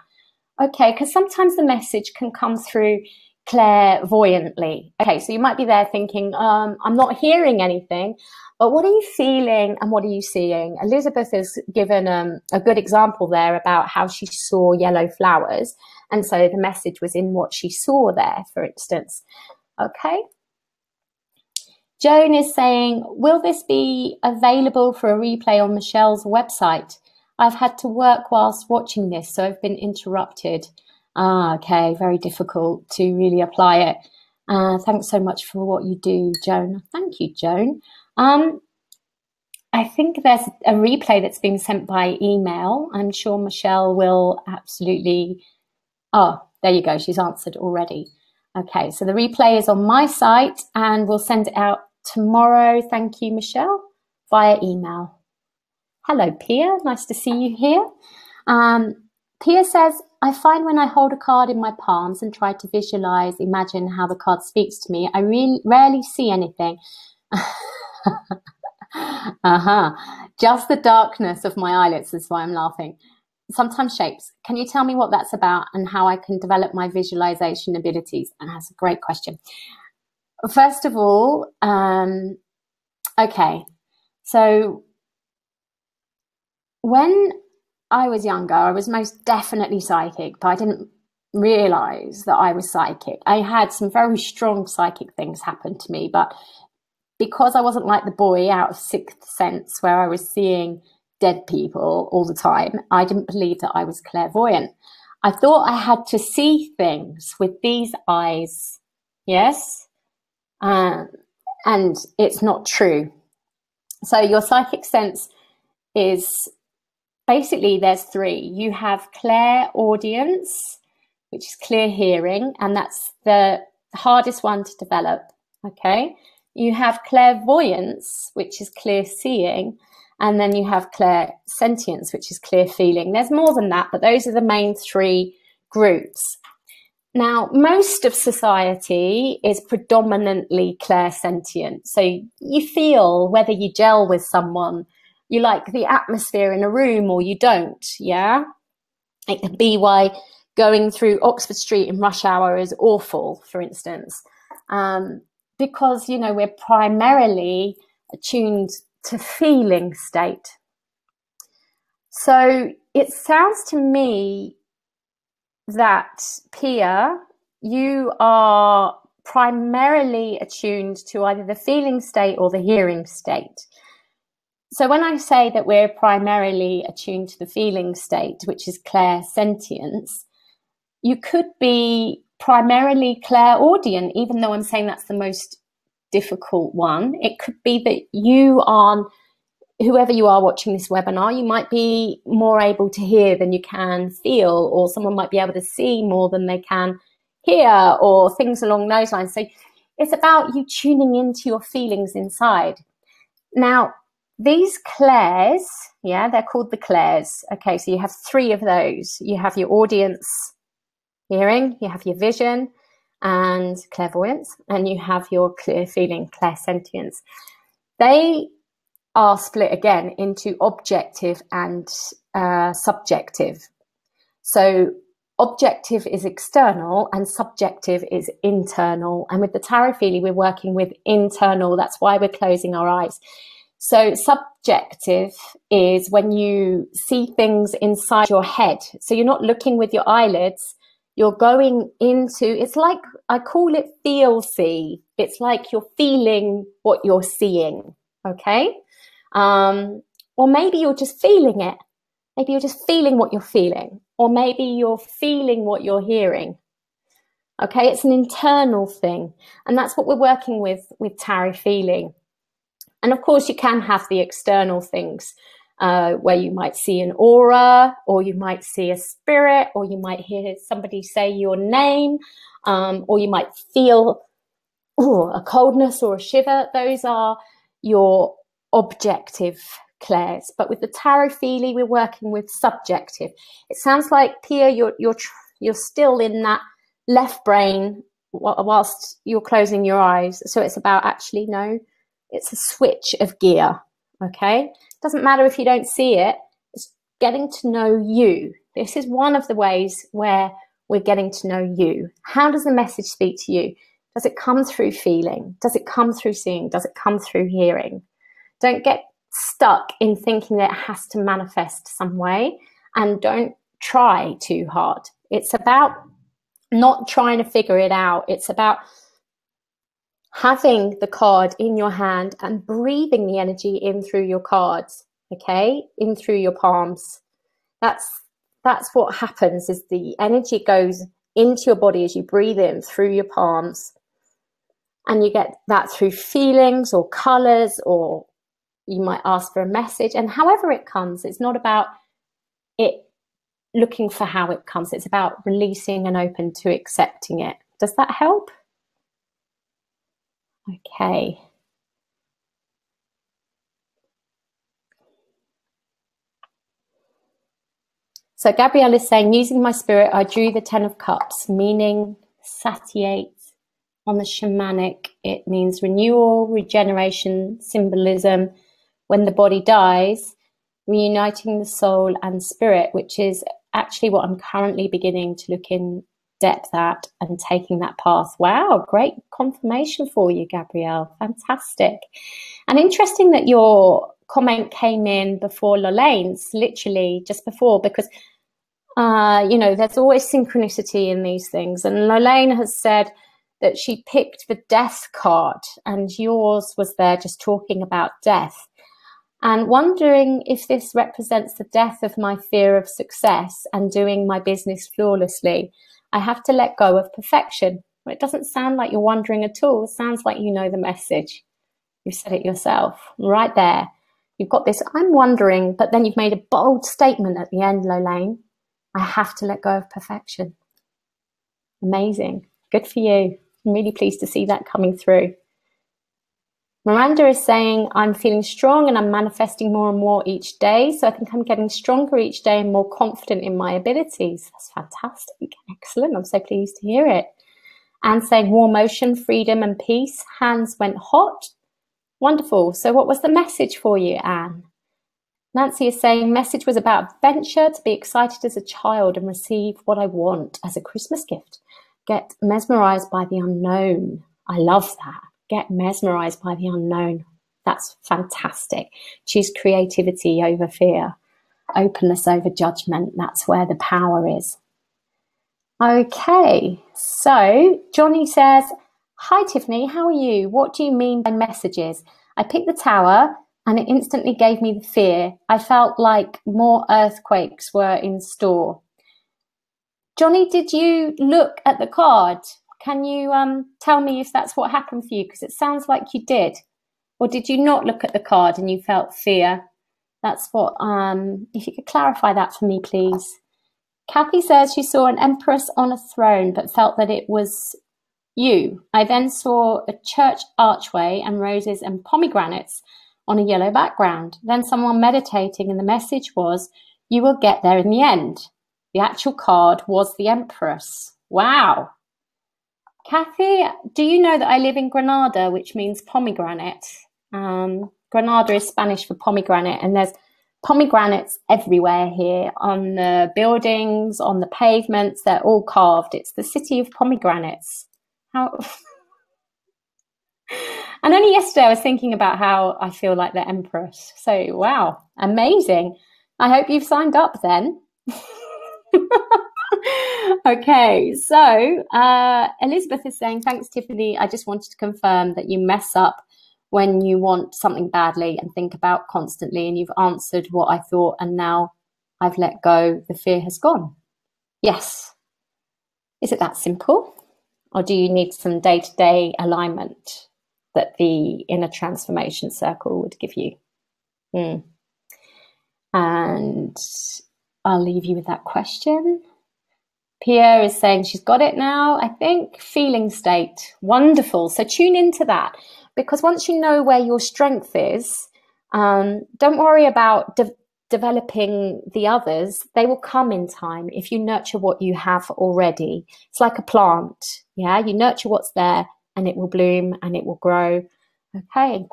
Okay. Because sometimes the message can come through clairvoyantly. Okay, so you might be there thinking, I'm not hearing anything, but what are you feeling and what are you seeing? Elizabeth has given a good example there about how she saw yellow flowers, and so the message was in what she saw there, for instance. Okay. Joan is saying, will this be available for a replay on Michelle's website? I've had to work whilst watching this, so I've been interrupted. Okay, very difficult to really apply it. Thanks so much for what you do, Joan. Thank you, Joan. I think there's a replay that's been sent by email. I'm sure Michelle will absolutely... Oh, there you go. She's answered already. Okay, so the replay is on my site and we'll send it out tomorrow. Thank you, Michelle, via email. Hello, Pia. Nice to see you here. Pia says, I find when I hold a card in my palms and try to visualize, imagine how the card speaks to me, I rarely see anything. Just the darkness of my eyelids is why I'm laughing. Sometimes shapes. Can you tell me what that's about and how I can develop my visualization abilities? And that's a great question. First of all, okay, so when I was younger, I was most definitely psychic, but I didn't realize that I was psychic. I had some very strong psychic things happen to me, but because I wasn't like the boy out of Sixth Sense where I was seeing dead people all the time, I didn't believe that I was clairvoyant. I thought I had to see things with these eyes, yes, and it's not true. So your psychic sense is basically, there's three. You have clairaudience, which is clear hearing, and that's the hardest one to develop, okay? You have clairvoyance, which is clear seeing, and then you have clairsentience, which is clear feeling. There's more than that, but those are the main three groups. Now, most of society is predominantly clairsentient. So you feel whether you gel with someone, you like the atmosphere in a room or you don't, yeah? It could be why going through Oxford Street in rush hour is awful, for instance. Because, you know, we're primarily attuned to feeling state. So it sounds to me that, Pia, you are primarily attuned to either the feeling state or the hearing state. So when I say that we're primarily attuned to the feeling state, which is clairsentience, you could be primarily clairaudient, even though I'm saying that's the most difficult one. It could be that you are, whoever you are watching this webinar, you might be more able to hear than you can feel, or someone might be able to see more than they can hear, or things along those lines. So it's about you tuning into your feelings inside. Now, these clairs, yeah, they're called the clairs. Okay, so you have three of those. You have your audience hearing, you have your vision and clairvoyance, and you have your clear feeling, clairsentience. They are split again into objective and subjective. So objective is external and subjective is internal. And with the tarot feeling, we're working with internal. That's why we're closing our eyes. So subjective is when you see things inside your head. So you're not looking with your eyelids. You're going into, it's like, I call it feel-see. It's like you're feeling what you're seeing, okay? Or maybe you're just feeling it. Maybe you're just feeling what you're feeling. Or maybe you're feeling what you're hearing. Okay, it's an internal thing. And that's what we're working with tarot feeling. And of course, you can have the external things where you might see an aura, or you might see a spirit, or you might hear somebody say your name, or you might feel a coldness or a shiver. Those are your objective clairs. But with the tarot feeling, we're working with subjective. It sounds like, Pia, you're still in that left brain whilst you're closing your eyes. So it's about actually, no, it's a switch of gear, okay? Doesn't matter if you don't see it, it's getting to know you. This is one of the ways where we're getting to know you. How does the message speak to you? Does it come through feeling? Does it come through seeing? Does it come through hearing? Don't get stuck in thinking that it has to manifest some way, and don't try too hard. It's about not trying to figure it out. It's about having the card in your hand and breathing the energy in through your cards, okay? In through your palms. That's what happens, is the energy goes into your body as you breathe in through your palms. And you get that through feelings or colors, or you might ask for a message. And however it comes, it's not about it looking for how it comes. It's about releasing and open to accepting it. Does that help? Okay. So Gabrielle is saying, using my spirit, I drew the 10 of Cups, meaning satiate. On the shamanic, it means renewal, regeneration, symbolism. When the body dies, reuniting the soul and spirit, which is actually what I'm currently beginning to look in depth at and taking that path. Wow, great confirmation for you, Gabrielle. Fantastic. And interesting that your comment came in before Lorraine's, literally just before, because you know, there's always synchronicity in these things. And Lorraine has said that she picked the death card, and yours was there just talking about death. And wondering if this represents the death of my fear of success and doing my business flawlessly. I have to let go of perfection. Well, it doesn't sound like you're wondering at all. It sounds like you know the message. You've said it yourself right there. You've got this, I'm wondering, but then you've made a bold statement at the end, Lolaine. I have to let go of perfection. Amazing. Good for you. I'm really pleased to see that coming through. Miranda is saying, I'm feeling strong and I'm manifesting more and more each day. So I think I'm getting stronger each day and more confident in my abilities. That's fantastic. Excellent. I'm so pleased to hear it. And saying warm motion, freedom and peace. Hands went hot. Wonderful. So what was the message for you, Anne? Nancy is saying, message was about adventure, to be excited as a child and receive what I want as a Christmas gift. Get mesmerized by the unknown. I love that. Get mesmerized by the unknown. That's fantastic. Choose creativity over fear. Openness over judgment. That's where the power is. Okay, so Johnny says, hi Tiffany, how are you? What do you mean by messages? I picked the tower and it instantly gave me the fear. I felt like more earthquakes were in store. Johnny, did you look at the card? Can you tell me if that's what happened for you? Because it sounds like you did. Or did you not look at the card and you felt fear? That's what, if you could clarify that for me, please. Kathy says she saw an empress on a throne, but felt that it was you. I then saw a church archway and roses and pomegranates on a yellow background. Then someone meditating, and the message was, you will get there in the end. The actual card was the empress. Wow. Kathy, do you know that I live in Granada, which means pomegranate? Granada is Spanish for pomegranate, and there's pomegranates everywhere here, on the buildings, on the pavements. They're all carved. It's the city of pomegranates. How? And only yesterday I was thinking about how I feel like the empress. So, wow, amazing. I hope you've signed up then. Okay, so Elizabeth is saying, thanks, Tiffany. I just wanted to confirm that you mess up when you want something badly and think about constantly, and you've answered what I thought, and now I've let go. The fear has gone. Yes. Is it that simple? Or do you need some day-to-day alignment that the inner transformation circle would give you? And I'll leave you with that question. Pierre is saying she's got it now, I think. Feeling state. Wonderful. So tune into that, because once you know where your strength is, don't worry about developing the others. They will come in time if you nurture what you have already. It's like a plant. Yeah, you nurture what's there and it will bloom and it will grow. Okay.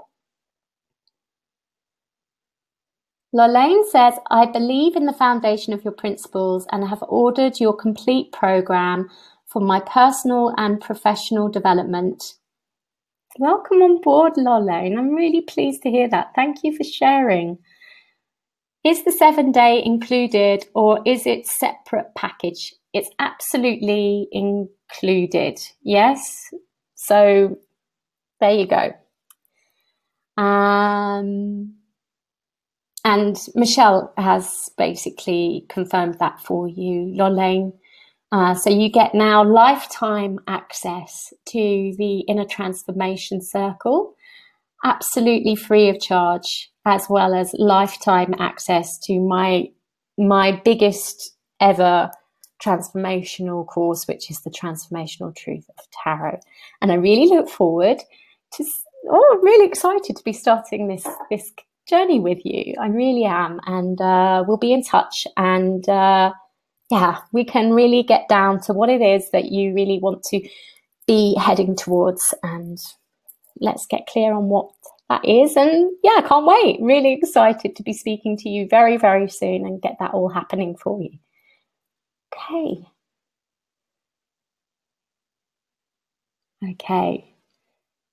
Lorraine says, I believe in the foundation of your principles and have ordered your complete program for my personal and professional development. Welcome on board, Lorraine. I'm really pleased to hear that. Thank you for sharing. Is the 7-day included, or is it separate package? It's absolutely included. Yes. So there you go. And Michelle has basically confirmed that for you, Lorraine. So you get now lifetime access to the Inner Transformation Circle, absolutely free of charge, as well as lifetime access to my biggest ever transformational course, which is the Transformational Truth of Tarot. And I really look forward to, I'm really excited to be starting this journey with you. I really am. And we'll be in touch, and yeah, we can really get down to what it is that you really want to be heading towards, and let's get clear on what that is. And yeah, I can't wait. Really excited to be speaking to you very, very soon and get that all happening for you. Okay. Okay.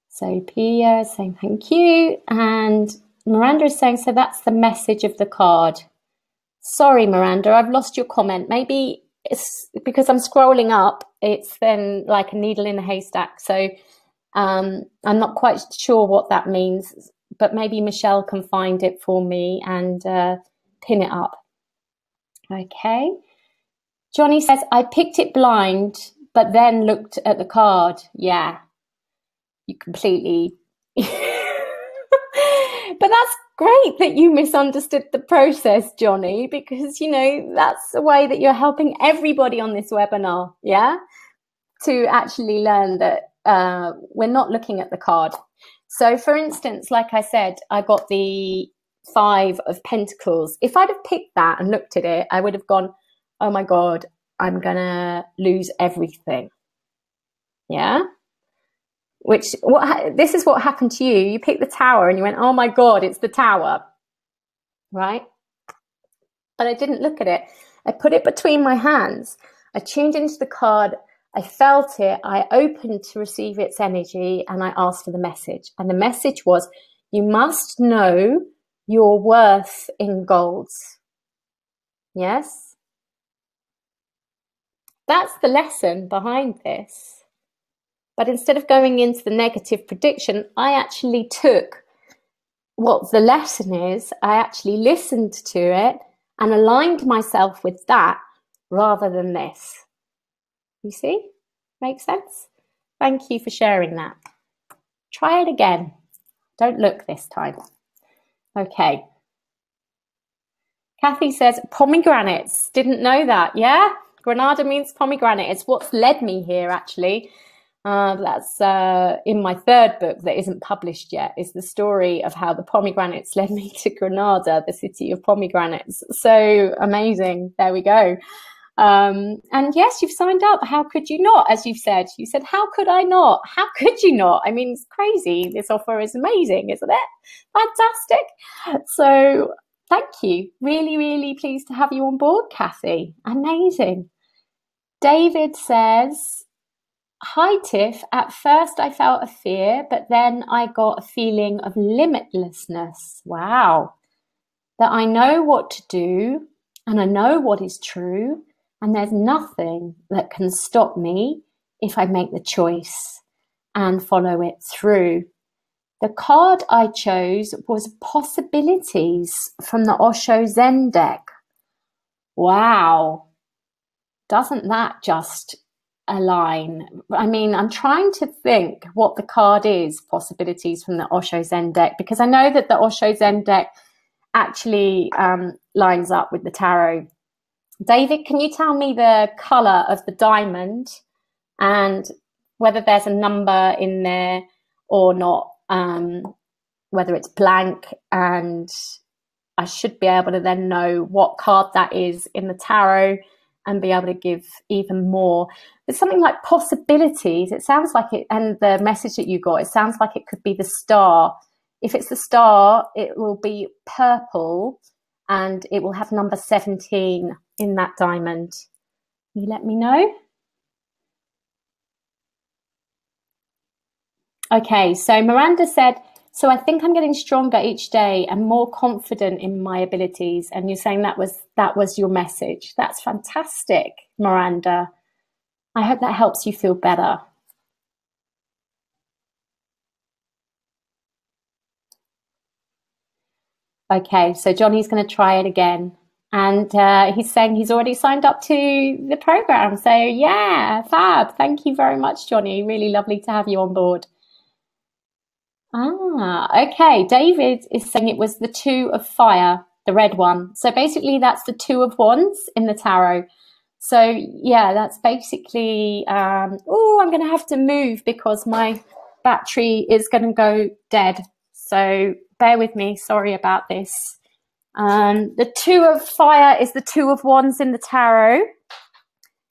So Pia is saying thank you. And Miranda is saying, so that's the message of the card. Sorry, Miranda, I've lost your comment. Maybe it's because I'm scrolling up. It's then like a needle in a haystack. So I'm not quite sure what that means, but maybe Michelle can find it for me and pin it up. Okay. Johnny says, I picked it blind, but then looked at the card. Yeah, you completely... But that's great that you misunderstood the process, Johnny, because, you know, that's the way that you're helping everybody on this webinar, yeah? To actually learn that we're not looking at the card. So, for instance, like I said, I got the 5 of Pentacles. If I'd have picked that and looked at it, I would have gone, oh my God, I'm going to lose everything. Yeah? This is what happened to you. You picked the Tower and you went, oh my God, it's the Tower, right? But I didn't look at it. I put it between my hands. I tuned into the card. I felt it. I opened to receive its energy, and I asked for the message. And the message was, you must know your worth in golds. Yes? That's the lesson behind this. But instead of going into the negative prediction, I actually took what the lesson is, I actually listened to it and aligned myself with that rather than this. You see? Makes sense? Thank you for sharing that. Try it again. Don't look this time. Okay. Kathy says, pomegranates. Didn't know that. Yeah? Granada means pomegranate. It's what's led me here, actually. That's in my 3rd book that isn't published yet, is the story of how the pomegranates led me to Granada, the city of pomegranates. So amazing. There we go. And yes, you've signed up. How could you not? As you've said, you said, how could I not? How could you not? I mean, it's crazy. This offer is amazing, isn't it? Fantastic. So thank you. Really, really pleased to have you on board, Kathy. Amazing. David says, hi, Tiff. At first I felt a fear, but then I got a feeling of limitlessness. Wow. That I know what to do and I know what is true, and there's nothing that can stop me if I make the choice and follow it through. The card I chose was Possibilities from the Osho Zen deck. Wow. Doesn't that just align? I mean, I'm trying to think what the card is, Possibilities from the Osho Zen deck, because I know that the Osho Zen deck actually lines up with the tarot. David, can you tell me the color of the diamond and whether there's a number in there or not, whether it's blank, and I should be able to then know what card that is in the tarot and be able to give even more. There's something like possibilities. It sounds like it, and the message that you got, it sounds like it could be the star. If it's the star, it will be purple and it will have number 17 in that diamond. Can you let me know? Okay, so Miranda said, so I think I'm getting stronger each day and more confident in my abilities. And you're saying that was your message. That's fantastic, Miranda. I hope that helps you feel better. Okay, so Johnny's going to try it again. And he's saying he's already signed up to the program. So yeah, fab. Thank you very much, Johnny. Really lovely to have you on board. Okay. David is saying it was the Two of Fire, the red one. So basically that's the Two of Wands in the tarot. So yeah, that's basically, oh, I'm going to have to move because my battery is going to go dead. So bear with me. Sorry about this. The Two of Fire is the Two of Wands in the tarot,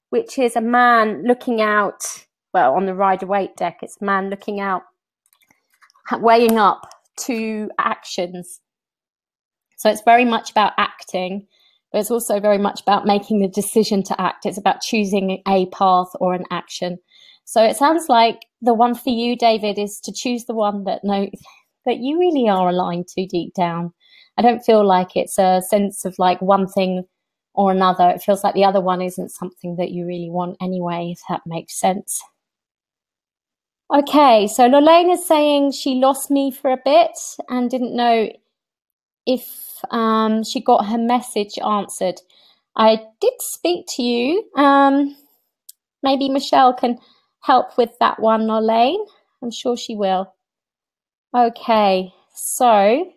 which is a man looking out. Well, on the Rider-Waite deck, it's a man looking out, weighing up two actions. So it's very much about acting, but it's also very much about making the decision to act. It's about choosing a path or an action. So it sounds like the one for you, David, is to choose the one that you really are aligned to deep down. I don't feel like it's a sense of like one thing or another. It feels like the other one isn't something that you really want anyway, if that makes sense. Okay, so Lorraine is saying she lost me for a bit and didn't know if she got her message answered. I did speak to you. Maybe Michelle can help with that one, Lorraine. I'm sure she will. Okay, so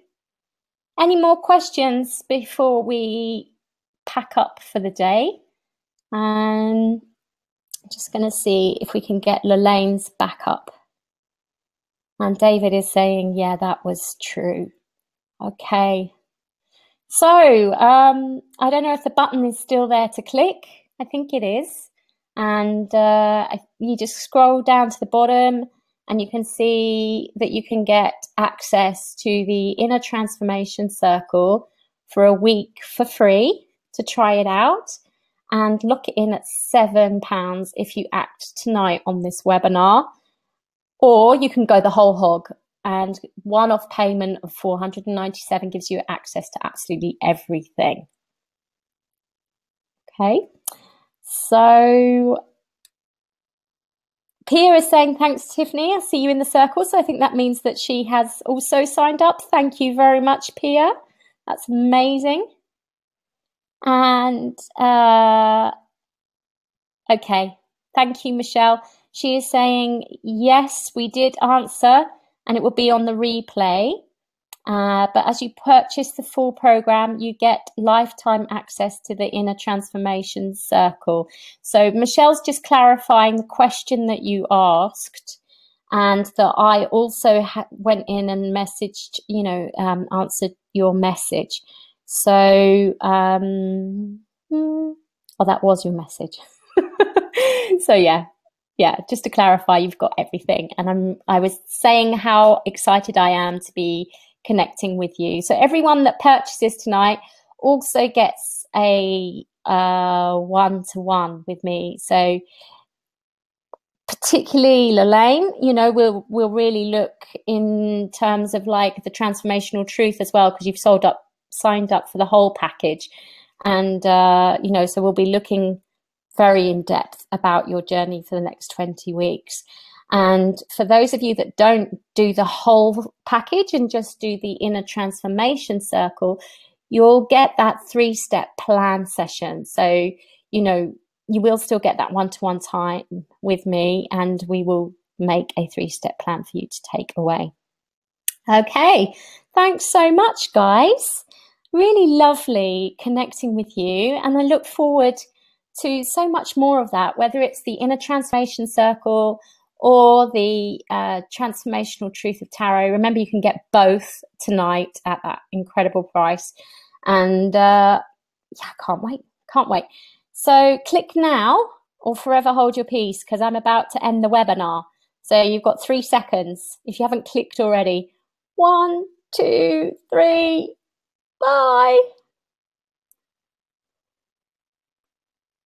any more questions before we pack up for the day? I'm just going to see if we can get Lorraine's back up. And David is saying, yeah, that was true. Okay. So I don't know if the button is still there to click. I think it is. And you just scroll down to the bottom and you can see that you can get access to the Inner Transformation Circle for a week for free to try it out and lock it in at £7 if you act tonight on this webinar. Or you can go the whole hog, and one-off payment of $497 gives you access to absolutely everything. Okay, so Pia is saying, thanks, Tiffany. I see you in the circle. So I think that means that she has also signed up. Thank you very much, Pia. That's amazing. And okay, thank you, Michelle. She is saying, yes, we did answer, and it will be on the replay. But as you purchase the full program, you get lifetime access to the Inner Transformation Circle. So Michelle's just clarifying the question that you asked, and that I also went in and messaged, answered your message. So, oh, that was your message. So yeah, just to clarify, you've got everything. And I was saying how excited I am to be connecting with you. So everyone that purchases tonight also gets a one-to-one with me. So particularly Lorraine, we'll really look in terms of like the transformational truth as well, because you've signed up for the whole package. And so we'll be looking very in depth about your journey for the next 20 weeks. And for those of you that don't do the whole package and just do the Inner Transformation Circle, you'll get that 3-step plan session. So, you will still get that one-to-one time with me, and we will make a 3-step plan for you to take away. Okay, thanks so much, guys. Really lovely connecting with you, and I look forward to so much more of that, whether it's the Inner Transformation Circle or the Transformational Truth of Tarot. Remember, you can get both tonight at that incredible price. And yeah, can't wait. So click now or forever hold your peace, because I'm about to end the webinar. So you've got 3 seconds if you haven't clicked already. 1, 2, 3, bye.